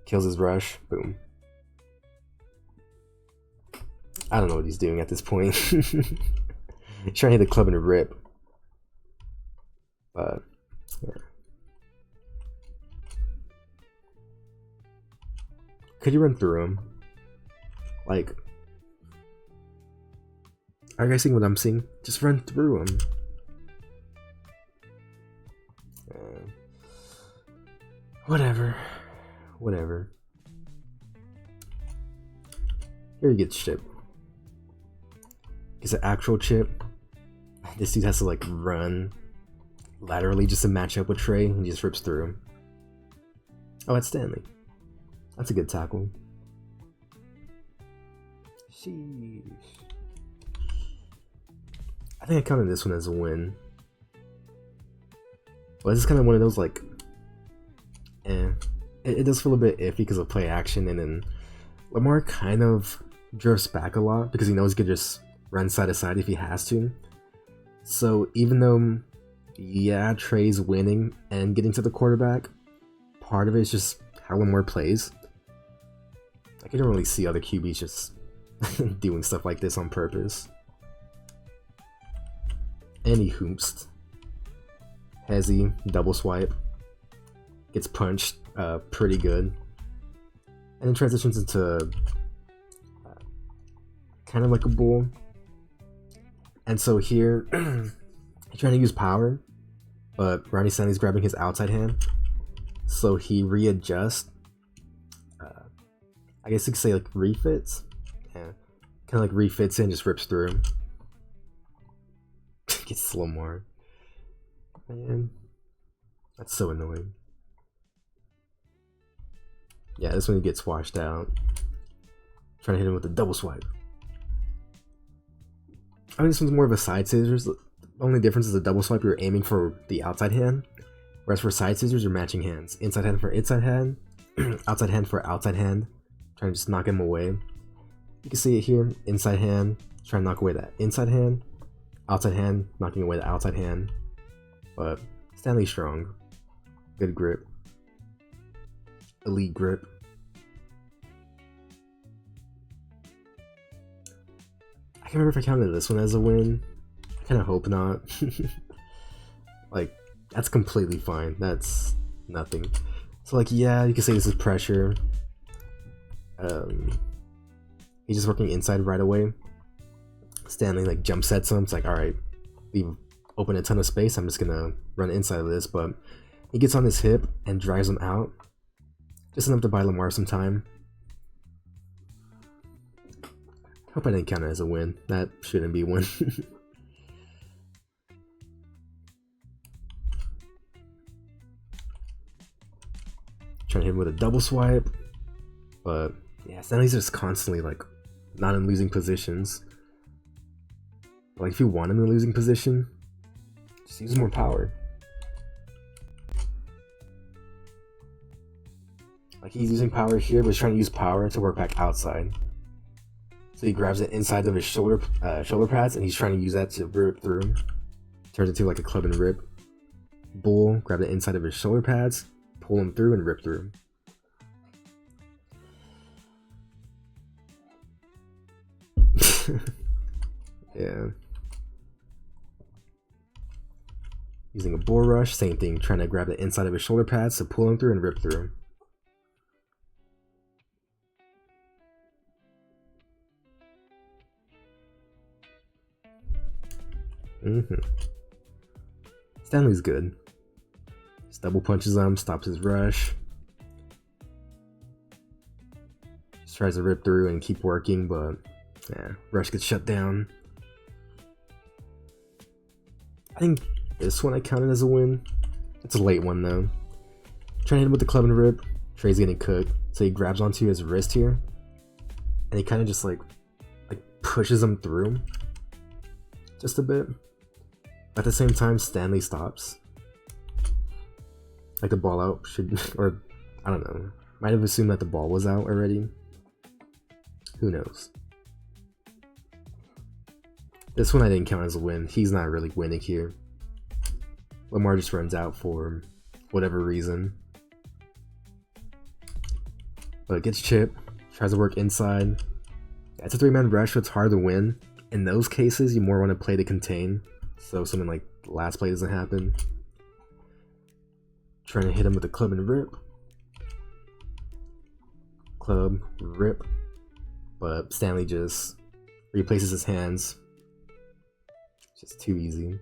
Speaker 1: kills his rush, boom. I don't know what he's doing at this point. He's trying to hit the club and a rip. But, yeah. Could you run through him? Like, are you guys seeing what I'm seeing? Just run through him. Whatever. Here he gets chip. Gets an actual chip. This dude has to like run laterally just to match up with Trey, and he just rips through him. Oh, that's Stanley. That's a good tackle. Sheesh. I think I counted this one as a win. But this is kind of one of those like, it does feel a bit iffy because of play action, and then Lamar kind of drifts back a lot because he knows he could just run side to side if he has to. So even though, yeah, Trey's winning and getting to the quarterback, part of it is just how Lamar plays. I can really see other QBs just doing stuff like this on purpose. And he hoopsed. Hezzy, double swipe. Gets punched pretty good. And then transitions into kind of like a bull. And so here, he's trying to use power, but Ronnie Stanley's grabbing his outside hand. So he readjusts. I guess you could say like refits. Yeah. Kind of like refits in, just rips through. Gets slow more. Man. That's so annoying. Yeah, this one he gets washed out. Trying to hit him with a double swipe. I mean, this one's more of a side scissors. The only difference is the double swipe, you're aiming for the outside hand. Whereas for side scissors, you're matching hands. Inside hand for inside hand. Outside hand for outside hand. Trying to just knock him away. You can see it here. Inside hand. Trying to knock away that inside hand. Outside hand. Knocking away the outside hand. But Stanley's strong. Good grip. Elite grip. I can't remember if I counted this one as a win. I kind of hope not. Like, that's completely fine. That's nothing. So like, yeah, you can say this is pressure. He's just working inside right away. Stanley like jump sets him. It's like, all right, we've opened a ton of space. I'm just gonna run inside of this, but he gets on his hip and drives him out. Just enough to buy Lamar some time. Hope I didn't count it as a win. That shouldn't be one. Trying to hit him with a double swipe. But yeah, Stanley's just constantly like not in losing positions. Like if you want him in a losing position, just use more power. Like he's using power here, but he's trying to use power to work back outside. So he grabs the inside of his shoulder pads, and he's trying to use that to rip through him. Turns into like a club and rip. Bull, grab the inside of his shoulder pads, pull him through, and rip through him. Yeah. Using a bull rush, same thing, trying to grab the inside of his shoulder pads to pull him through and rip through him. Stanley's good. Just double punches him, stops his rush. Just tries to rip through and keep working, but yeah, rush gets shut down. I think this one I counted as a win. It's a late one though. Trying to hit him with the club and rip. Trey's getting cooked, so he grabs onto his wrist here, and he kind of just like pushes him through just a bit. At the same time, Stanley stops. Like the ball out should, or I don't know. Might have assumed that the ball was out already. Who knows? This one I didn't count as a win. He's not really winning here. Lamar just runs out for whatever reason. But gets chipped, tries to work inside. It's a 3-man rush, so it's hard to win. In those cases, you more want to play to contain, so something like the last play doesn't happen. Trying to hit him with a club and rip. Club, rip. But Stanley just replaces his hands. Just too easy.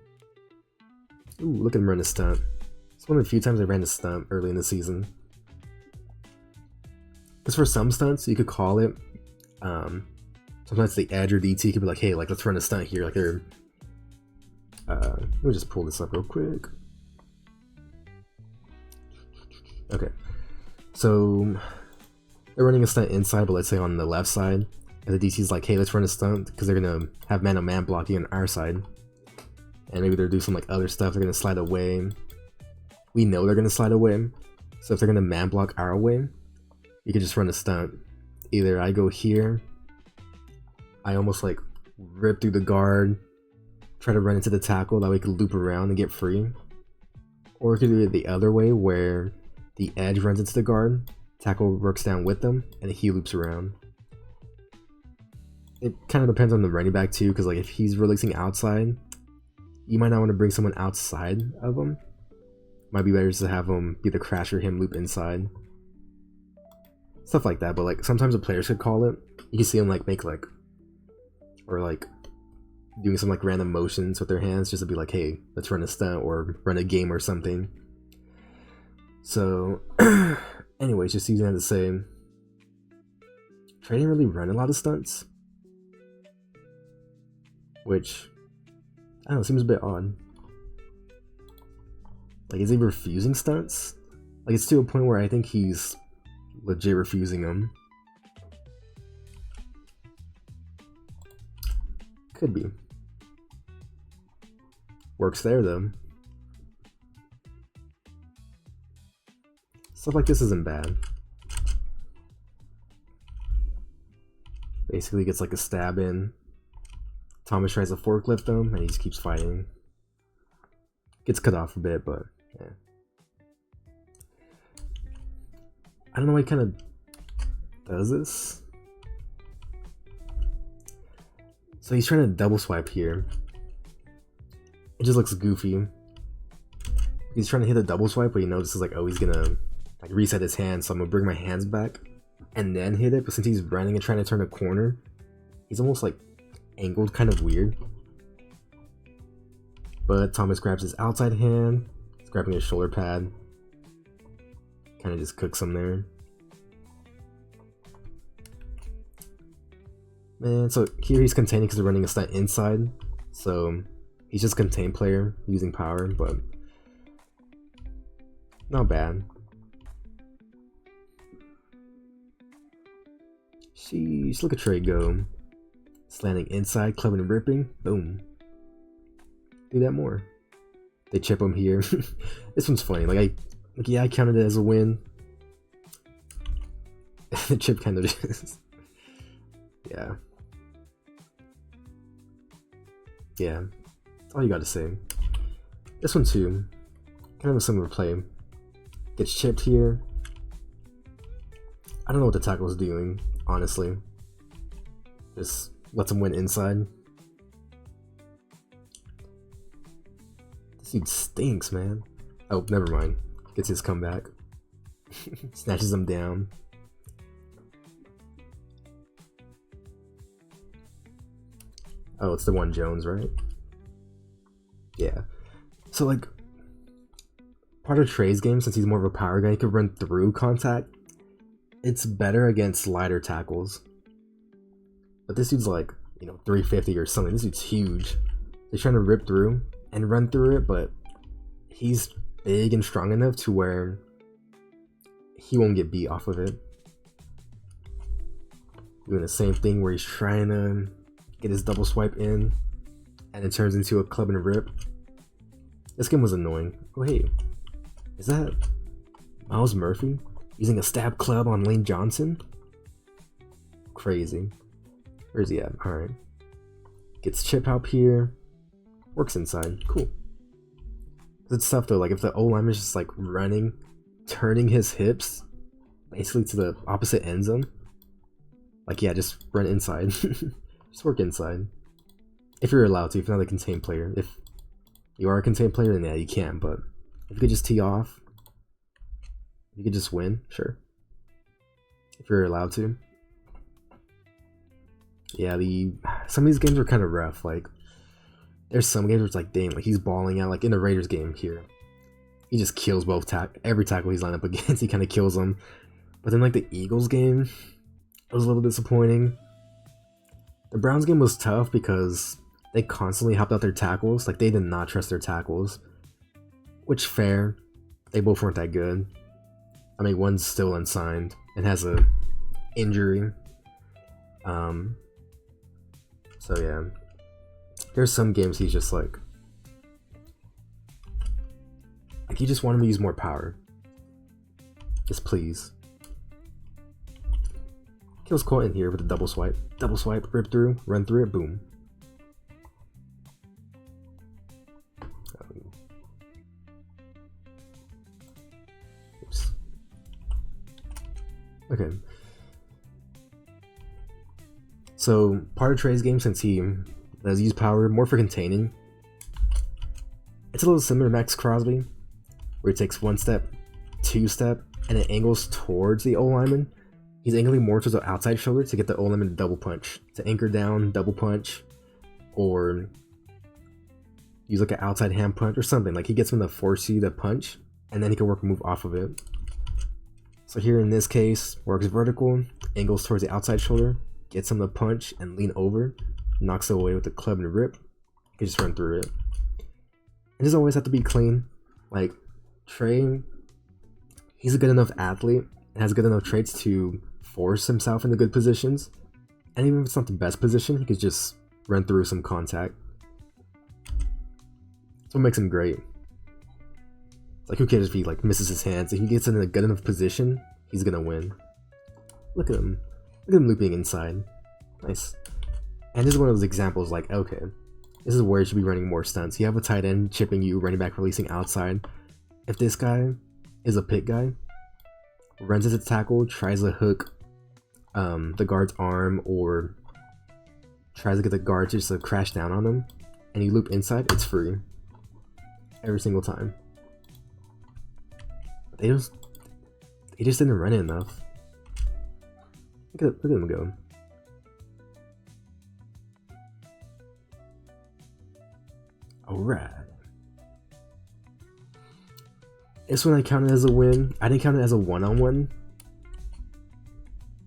Speaker 1: Ooh, look at him run a stunt. It's one of the few times I ran a stunt early in the season. Because for some stunts, you could call it. Sometimes the edge or DT could be like, hey, like let's run a stunt here. Like they're. Let me just pull this up real quick. Okay, so they're running a stunt inside, but let's say on the left side, and the DT's like, hey, let's run a stunt because they're gonna have man-on-man blocking on our side, and maybe they're doing some like other stuff. They're gonna slide away. We know they're gonna slide away, so if they're gonna man block our way, you can just run a stunt. Either I go here, I almost like rip through the guard, try to run into the tackle, that way we could loop around and get free. Or we could do it the other way where the edge runs into the guard, tackle works down with them, and he loops around. It kind of depends on the running back too, because like if he's releasing outside, you might not want to bring someone outside of him. Might be better just to have him be the crasher, him loop inside. Stuff like that, but like sometimes the players could call it. You can see them like make like, or like doing some like random motions with their hands just to be like, hey, let's run a stunt or run a game or something. So anyways, just using that to say, Trey didn't really run a lot of stunts, which I don't know, seems a bit odd. Like, is he refusing stunts? Like, it's to a point where I think he's legit refusing them. Could be. Works there though. Stuff like this isn't bad. Basically gets like a stab in. Thomas tries to forklift him and he just keeps fighting. Gets cut off a bit, but yeah. I don't know why he kind of does this. So he's trying to double swipe here. It just looks goofy. He's trying to hit a double swipe, but he notices like, oh, he's gonna like reset his hand, so I'm gonna bring my hands back and then hit it. But since he's running and trying to turn a corner, he's almost like angled kind of weird. But Thomas grabs his outside hand, he's grabbing his shoulder pad, kind of just cooks him there. Man, so here he's containing because they're running a stunt inside. So he's just contained player using power, but not bad. Sheesh, look at Trey go. Slanting inside, clubbing and ripping. Boom. Do that more. They chip him here. This one's funny. I counted it as a win. The chip kind of is. Yeah. Yeah. That's all you gotta say. This one too. Kind of a similar play. Gets chipped here. I don't know what the tackle was doing, honestly. Just lets him win inside. This dude stinks, man. Oh, never mind. Gets his comeback. Snatches him down. Oh, it's the one Jones, right? Yeah. So, like, part of Trey's game, since he's more of a power guy, he could run through contact. It's better against lighter tackles. But this dude's like, 350 or something. This dude's huge. They're trying to rip through and run through it, but he's big and strong enough to where he won't get beat off of it. Doing the same thing where he's trying to get his double swipe in, and it turns into a club and rip. This game was annoying. Oh hey, is that Miles Murphy using a stab club on Lane Johnson? Crazy. Where's he at? Alright. Gets chip out here. Works inside. Cool. It's tough though, like if the O-line is just like running, turning his hips basically to the opposite end zone. Like yeah, just run inside. Just work inside. If you're allowed to, if you're not a contained player. If you are a contained player, then yeah, you can, but if you could just tee off, you could just win, sure. If you're allowed to. Yeah, some of these games are kind of rough. Like, there's some games where it's like, dang, like he's balling out. Like in the Raiders game here, he just kills every tackle he's lined up against. He kind of kills them. But then like the Eagles game, it was a little disappointing. The Browns game was tough because they constantly hopped out their tackles. Like they did not trust their tackles, which fair. They both weren't that good. I mean, one's still unsigned and has a injury. So yeah, there's some games he's just like you just want him to use more power. Just please. Kills Colton here with a double swipe, rip through, run through it, boom. Oops. Okay. So part of Trey's game, since he does use power more for containing, it's a little similar to Max Crosby, where he takes 1 step, 2 step, and it angles towards the O-lineman. He's angling more towards the outside shoulder to get the O-lineman to double punch, to anchor down, double punch, or use like an outside hand punch or something. Like he gets him to force you to punch, and then he can work a move off of it. So here in this case, works vertical, angles towards the outside shoulder, gets him to punch and lean over, knocks it away with the club and rip. You can just run through it. It doesn't always have to be clean. Like Trey, he's a good enough athlete and has good enough traits to force himself into good positions. And even if it's not the best position, he could just run through some contact. That's what makes him great. It's like who cares if he like misses his hands? If he gets in a good enough position, he's gonna win. Look at him. Look at him looping inside. Nice. And this is one of those examples like, okay, this is where you should be running more stunts. You have a tight end chipping you, running back releasing outside. If this guy is a pit guy, runs as a tackle, tries to hook the guard's arm, or tries to get the guard just to crash down on him, and you loop inside, it's free. Every single time. They just didn't run it enough. Look at them go. Alright. This one I counted as a win. I didn't count it as a one-on-one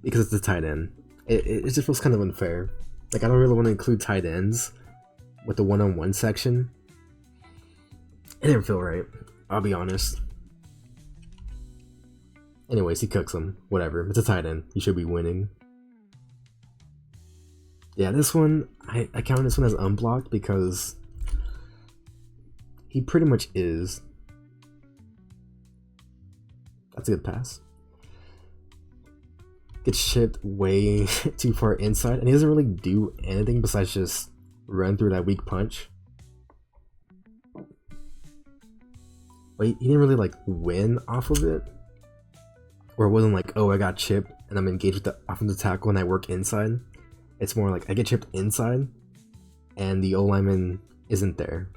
Speaker 1: because it's the tight end. it just feels kind of unfair. Like, I don't really want to include tight ends with the one-on-one section. It didn't feel right, I'll be honest. Anyways, he cooks him. Whatever, it's a tight end. He should be winning. Yeah, this one, I count this one as unblocked because he pretty much is. That's a good pass. Gets shipped way too far inside, and he doesn't really do anything besides just run through that weak punch. But he didn't really like win off of it. Or it wasn't like, oh, I got chipped and I'm engaged with the offensive tackle and I work inside. It's more like I get chipped inside and the O-lineman isn't there.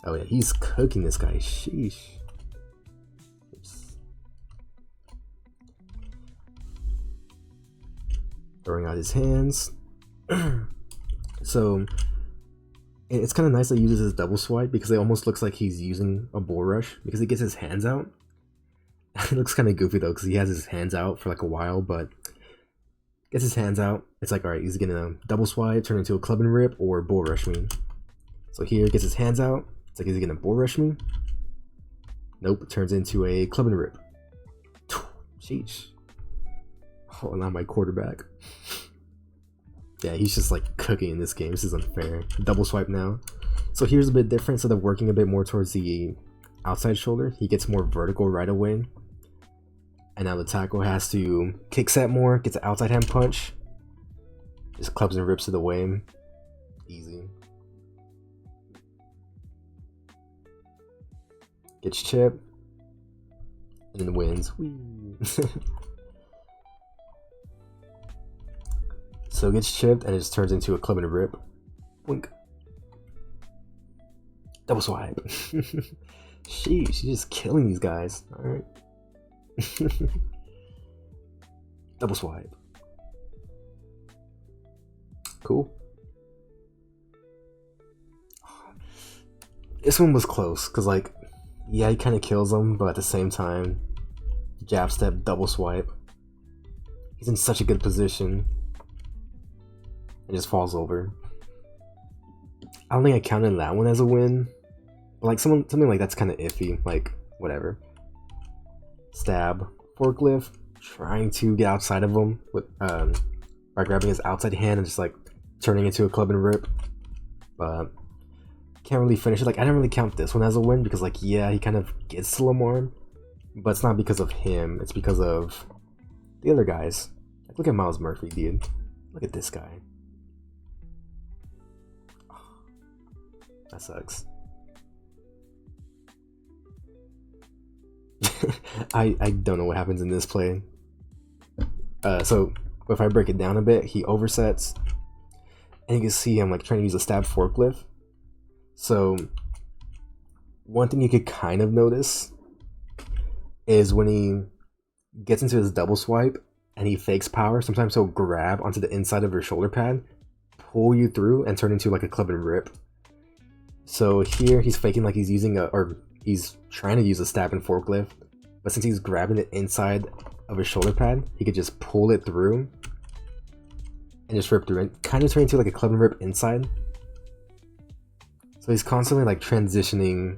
Speaker 1: Oh yeah, he's cooking this guy. Sheesh. Oops. Throwing out his hands. So it's kind of nice that he uses his double swipe because it almost looks like he's using a bull rush because he gets his hands out. It looks kind of goofy though because he has his hands out for like a while, but gets his hands out. It's like, alright, he's gonna double swipe, turn into a club and rip, or bull rush me. So here, gets his hands out. It's like, is he gonna bull rush me? Nope, it turns into a club and rip. Sheesh. Oh, not my quarterback. Yeah, he's just like cooking in this game. This is unfair. Double swipe now. So here's a bit different. Instead of working a bit more towards the outside shoulder, he gets more vertical right away. And now the tackle has to kick set more, gets an outside hand punch. Just clubs and rips it away. Easy. Gets chipped. And then wins. So it gets chipped and it just turns into a club and a rip. Wink. Double swipe. Sheesh, she's just killing these guys. Alright. Double swipe. Cool. This one was close, because like, yeah, he kind of kills him, but at the same time, jab step, double swipe. He's in such a good position. And just falls over. I don't think I counted that one as a win. But like something like that's kind of iffy. Like, whatever. Stab. Forklift. Trying to get outside of him with by grabbing his outside hand and just like turning into a club and rip. But can't really finish it. Like, I didn't really count this one as a win because like, yeah, he kind of gets to Lamar. But it's not because of him. It's because of the other guys. Like, look at Miles Murphy, dude. Look at this guy. That sucks. I don't know what happens in this play. So if I break it down a bit, he oversets, and you can see him like trying to use a stab forklift. So one thing you could kind of notice is when he gets into his double swipe and he fakes power, sometimes he'll grab onto the inside of your shoulder pad, pull you through, and turn into like a club and rip. So here he's faking like he's using he's trying to use a stab and forklift, but since he's grabbing the inside of his shoulder pad, he could just pull it through and just rip through it, kind of turn into like a club and rip inside. So he's constantly like transitioning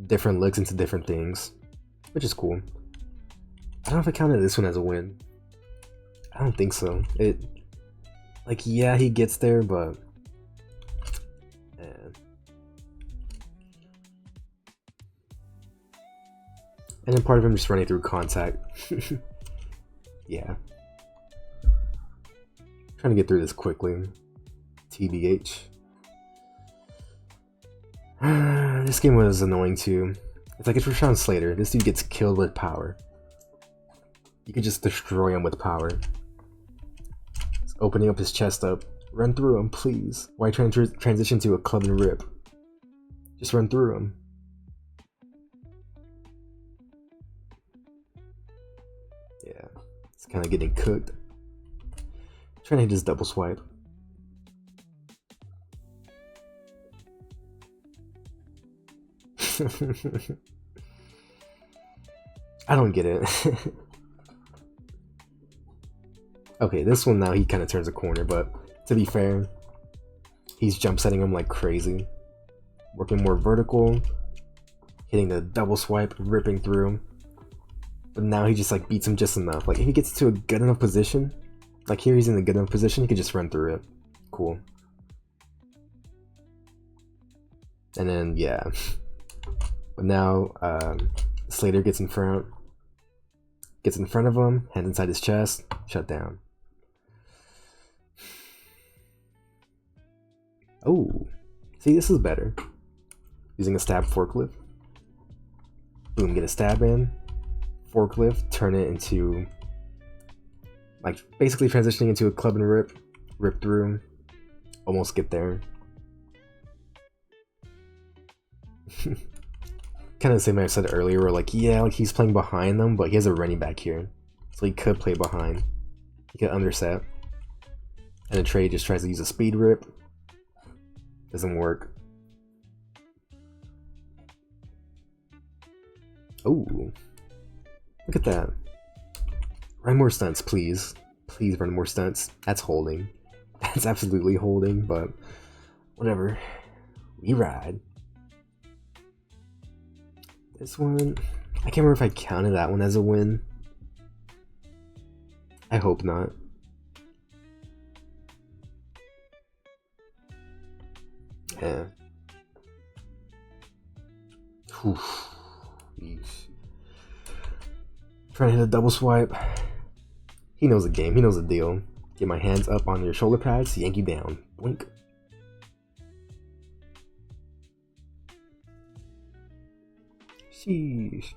Speaker 1: different looks into different things, which is cool. I don't know if I counted this one as a win. I don't think so. It, like, yeah, he gets there, but and then part of him just running through contact. Yeah. Trying to get through this quickly. TBH. This game was annoying too. It's like it's Rashawn Slater. This dude gets killed with power. You could just destroy him with power. He's opening up his chest up. Run through him, please. Why transition to a club and rip? Just run through him. Yeah, it's kind of getting cooked. Trying to just double swipe. I don't get it. Okay, this one now he kind of turns a corner, but to be fair, he's jump setting him like crazy. Working more vertical, hitting the double swipe, ripping through. But now he just like beats him just enough. Like if he gets to a good enough position, like here he's in a good enough position, he could just run through it. Cool. And then yeah. But now Slater gets in front of him, hand inside his chest, shut down. Oh, see, this is better. Using a stab forklift. Boom, get a stab in. Forklift, turn it into, like, basically transitioning into a club and rip. Rip through. Almost get there. Kind of the same way I said earlier, where like, yeah, like he's playing behind them, but he has a running back here. So he could play behind. He could underset. And then Trey just tries to use a speed rip. Doesn't work. Oh, look at that. Run more stunts, please. Please run more stunts. That's holding. That's absolutely holding, but whatever. We ride. This one, I can't remember if I counted that one as a win. I hope not. Yeah. Oof. Trying to hit a double swipe. He knows the game. He knows the deal. Get my hands up on your shoulder pads, yank you down. Blink. Sheesh.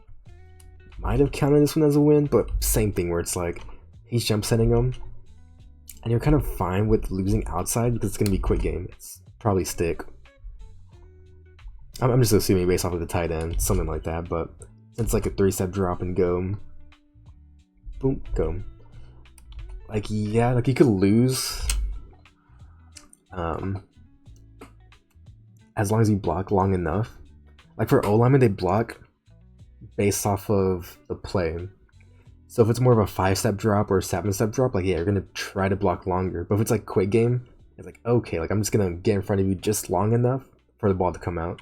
Speaker 1: Might have counted this one as a win, but same thing where it's like he's jump setting him, and you're kind of fine with losing outside because it's gonna be quick game. It's probably stick. I'm just assuming based off of the tight end, something like that. But it's like a 3-step drop and go. Boom, go. Like yeah, like you could lose. As long as you block long enough. Like for O-linemen, they block based off of the play. So if it's more of a 5-step drop or a 7-step drop, like yeah, you're gonna try to block longer. But if it's like quick game, it's like okay, like I'm just gonna get in front of you just long enough for the ball to come out.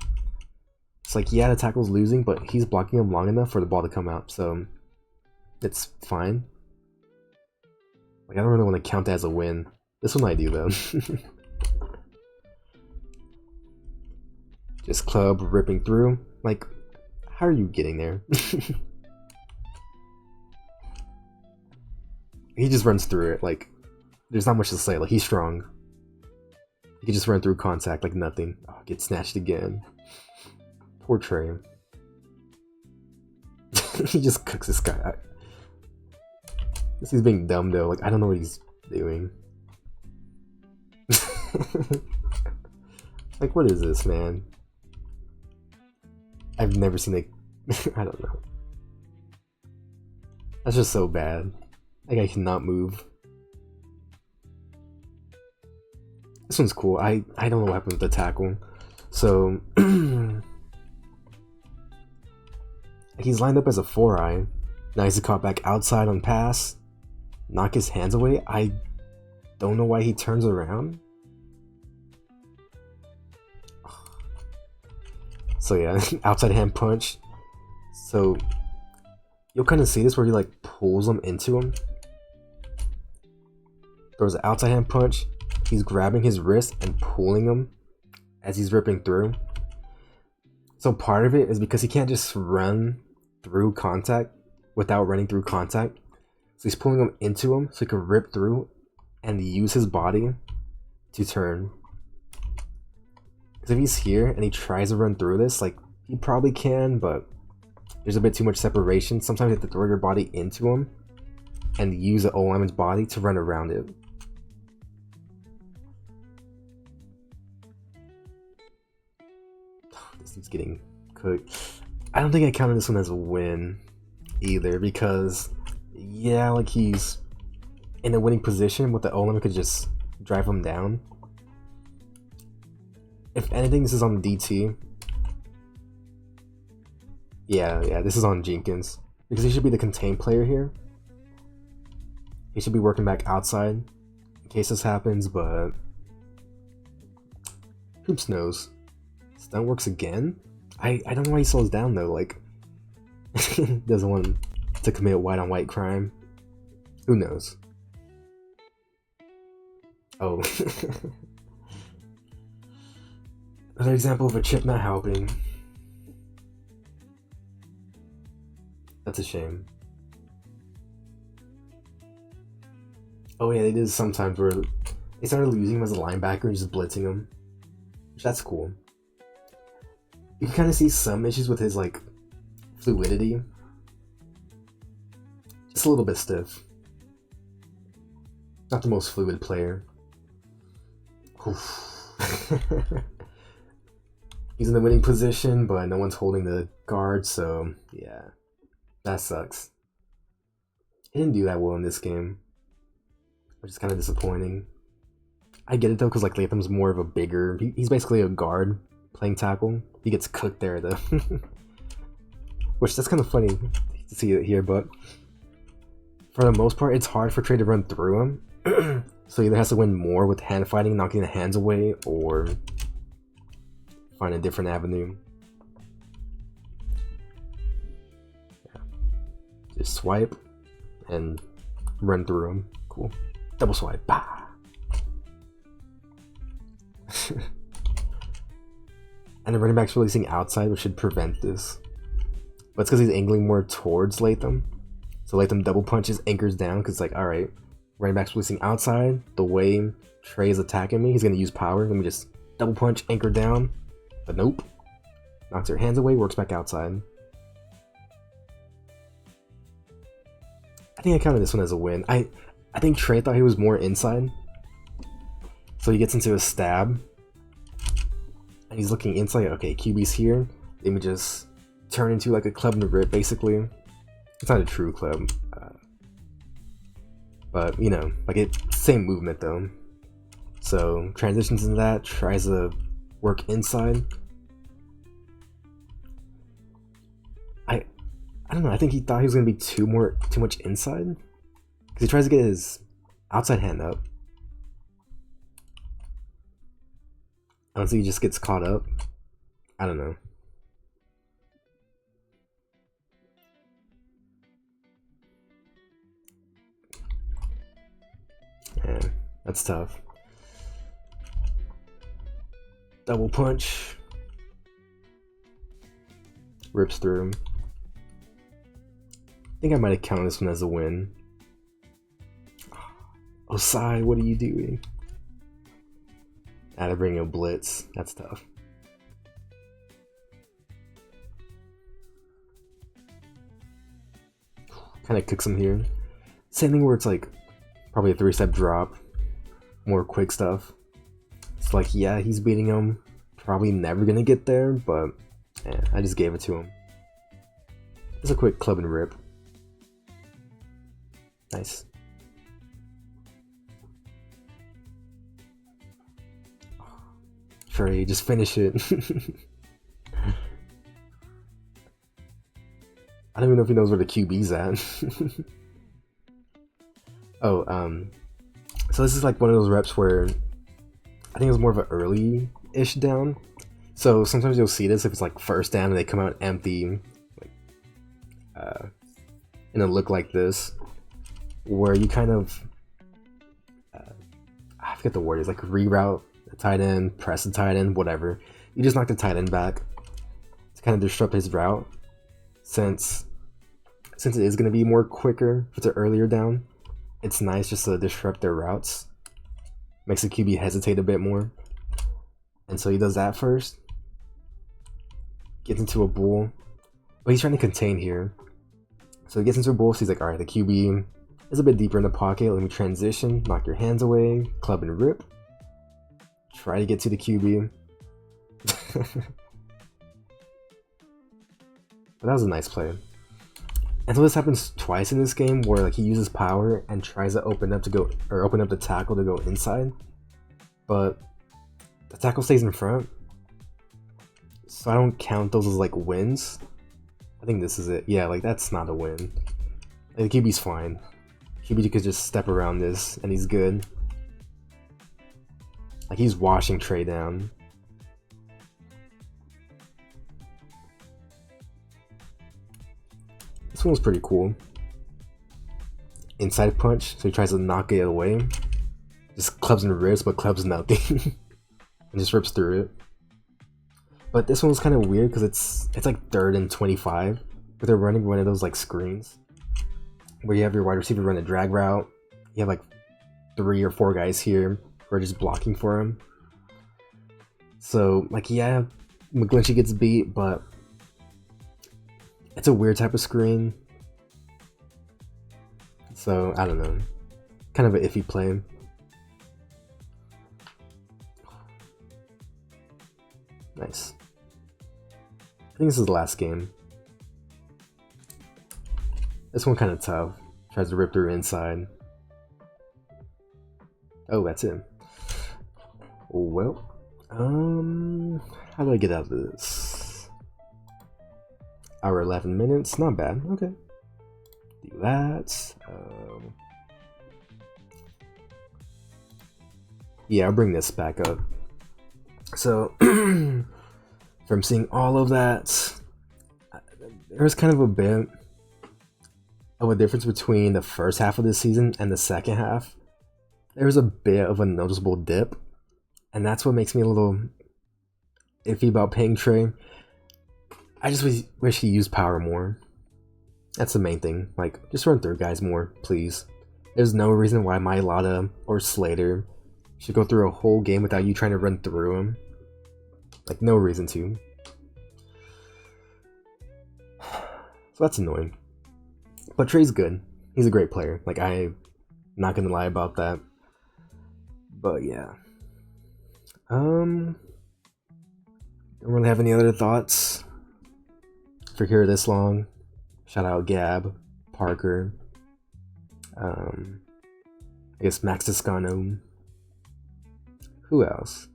Speaker 1: It's like yeah, the tackle's losing, but he's blocking him long enough for the ball to come out, so it's fine. Like I don't really want to count that as a win. This one I do though. Just club ripping through. Like, how are you getting there? He just runs through it. Like, there's not much to say. Like, he's strong. He can just run through contact like nothing. Oh, get snatched again. Poor Trey. He just cooks this guy. This is being dumb though. Like, I don't know what he's doing. Like, what is this, man? I've never seen a... I don't know. That's just so bad. Like, I cannot move. This one's cool. I don't know what happened with the tackle. So... he's lined up as a 4-eye. Now he's caught back outside on pass. Knock his hands away. I don't know why he turns around. So yeah, outside hand punch. So you'll kind of see this where he like pulls him into him. Throws an outside hand punch. He's grabbing his wrist and pulling him as he's ripping through. So part of it is because he can't just run through contact without running through contact. So he's pulling him into him so he can rip through and use his body to turn. Because if he's here and he tries to run through this, like, he probably can, but there's a bit too much separation. Sometimes you have to throw your body into him and use the O-lineman's body to run around it. This dude's getting cooked. I don't think I counted this one as a win either because, yeah, like he's in a winning position, but the O-lineman could just drive him down. If anything, this is on DT. Yeah, this is on Jenkins. Because he should be the contained player here. He should be working back outside in case this happens, but Hoops knows. Stunt works again? I don't know why he slows down though, like doesn't want to commit white on white crime. Who knows? Oh. Another example of a chip not helping. That's a shame. Oh yeah, they did sometimes where they started using him as a linebacker and just blitzing him. Which that's cool. You can kind of see some issues with his like fluidity. Just a little bit stiff. Not the most fluid player. He's in the winning position, but no one's holding the guard, so yeah. That sucks. He didn't do that well in this game, which is kind of disappointing. I get it though, because like Latham's more of a bigger... He's basically a guard playing tackle. He gets cooked there though. Which, that's kind of funny to see it here, but for the most part, it's hard for Trey to run through him. So he either has to win more with hand fighting, knocking the hands away, or find a different avenue. Yeah. Just swipe and run through him. Cool. Double swipe. Bah! And the running back's releasing outside, which should prevent this. But it's because he's angling more towards Latham. So Latham double punches, anchors down, because it's like, alright, running back's releasing outside. The way Trey is attacking me, he's going to use power. Let me just double punch, anchor down. But nope. Knocks her hands away, works back outside. I think I counted this one as a win. I think Trey thought he was more inside. So he gets into a stab. And he's looking inside. Okay, QB's here. Let me just turn into like a club and rip, basically. It's not a true club. But, you know, like same movement though. So transitions into that, tries to work inside. I don't know, I think he thought he was gonna be too much inside. Because he tries to get his outside hand up. Honestly, he just gets caught up. I don't know. Yeah, that's tough. Double punch. Rips through him. I think I might have counted this one as a win. Osai, what are you doing? I had to bring a blitz. That's tough. Kind of kicks him here. Same thing where it's like probably a 3-step drop. More quick stuff. It's like, yeah, he's beating him. Probably never gonna get there, but yeah, I just gave it to him. Just a quick club and rip. Nice. Trey, just finish it. I don't even know if he knows where the QB's at. Oh, so this is like one of those reps where I think it was more of an early-ish down. So sometimes you'll see this if it's like first down and they come out empty, like, in a look like this, where you kind of, I forget the word, it's like reroute the tight end, press the tight end, whatever. You just knock the tight end back to kind of disrupt his route, since it is going to be more quicker if it's an earlier down. It's nice just to disrupt their routes. Makes the QB hesitate a bit more. And so he does that first. Gets into a bull. But he's trying to contain here. So he gets into a bull, so he's like, alright, the QB is a bit deeper in the pocket. Let me transition, knock your hands away, club and rip. Try to get to the QB. But that was a nice play. And so this happens twice in this game where like he uses power and tries to open up the tackle to go inside. But the tackle stays in front. So I don't count those as like wins. I think this is it. Yeah, like that's not a win. Like, the QB's fine. QB could just step around this and he's good. Like he's washing Trey down. This one was pretty cool. Inside punch, so he tries to knock it away. Just clubs and rips, but clubs nothing. And just rips through it. But this one was kind of weird because it's like 3rd and 25. But they're running one of those like screens where you have your wide receiver run a drag route. You have like 3 or 4 guys here who are just blocking for him. So like yeah, McGlinchey gets beat, but it's a weird type of screen. So I don't know. Kind of an iffy play. Nice. I think this is the last game. This one kind of tough. Tries to rip through inside. Oh, that's it. Well, how do I get out of this? Hour 11 minutes, not bad. Okay, do that. Yeah, I'll bring this back up. So, from seeing all of that, there was kind of a bit of a difference between the first half of the season and the second half. There was a bit of a noticeable dip, and that's what makes me a little iffy about paying Trey. I just wish he used power more. That's the main thing. Like, just run through guys more, please. There's no reason why Mailata or Slater should go through a whole game without you trying to run through him. Like, no reason to. So that's annoying. But Trey's good. He's a great player. Like, I'm not gonna lie about that. But yeah. Don't really have any other thoughts for here this long. Shout out Gab, Parker, I guess Max Toscano. Who else?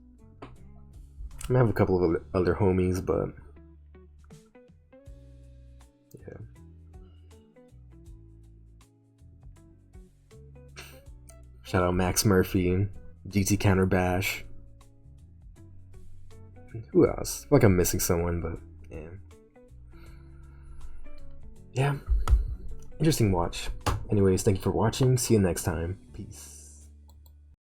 Speaker 1: I have a couple of other homies, but yeah. Shout out Max Murphy, GT Counter Bash. Who else? I feel like I'm missing someone, but yeah. Yeah. Interesting watch. Anyways, thank you for watching. See you next time. Peace.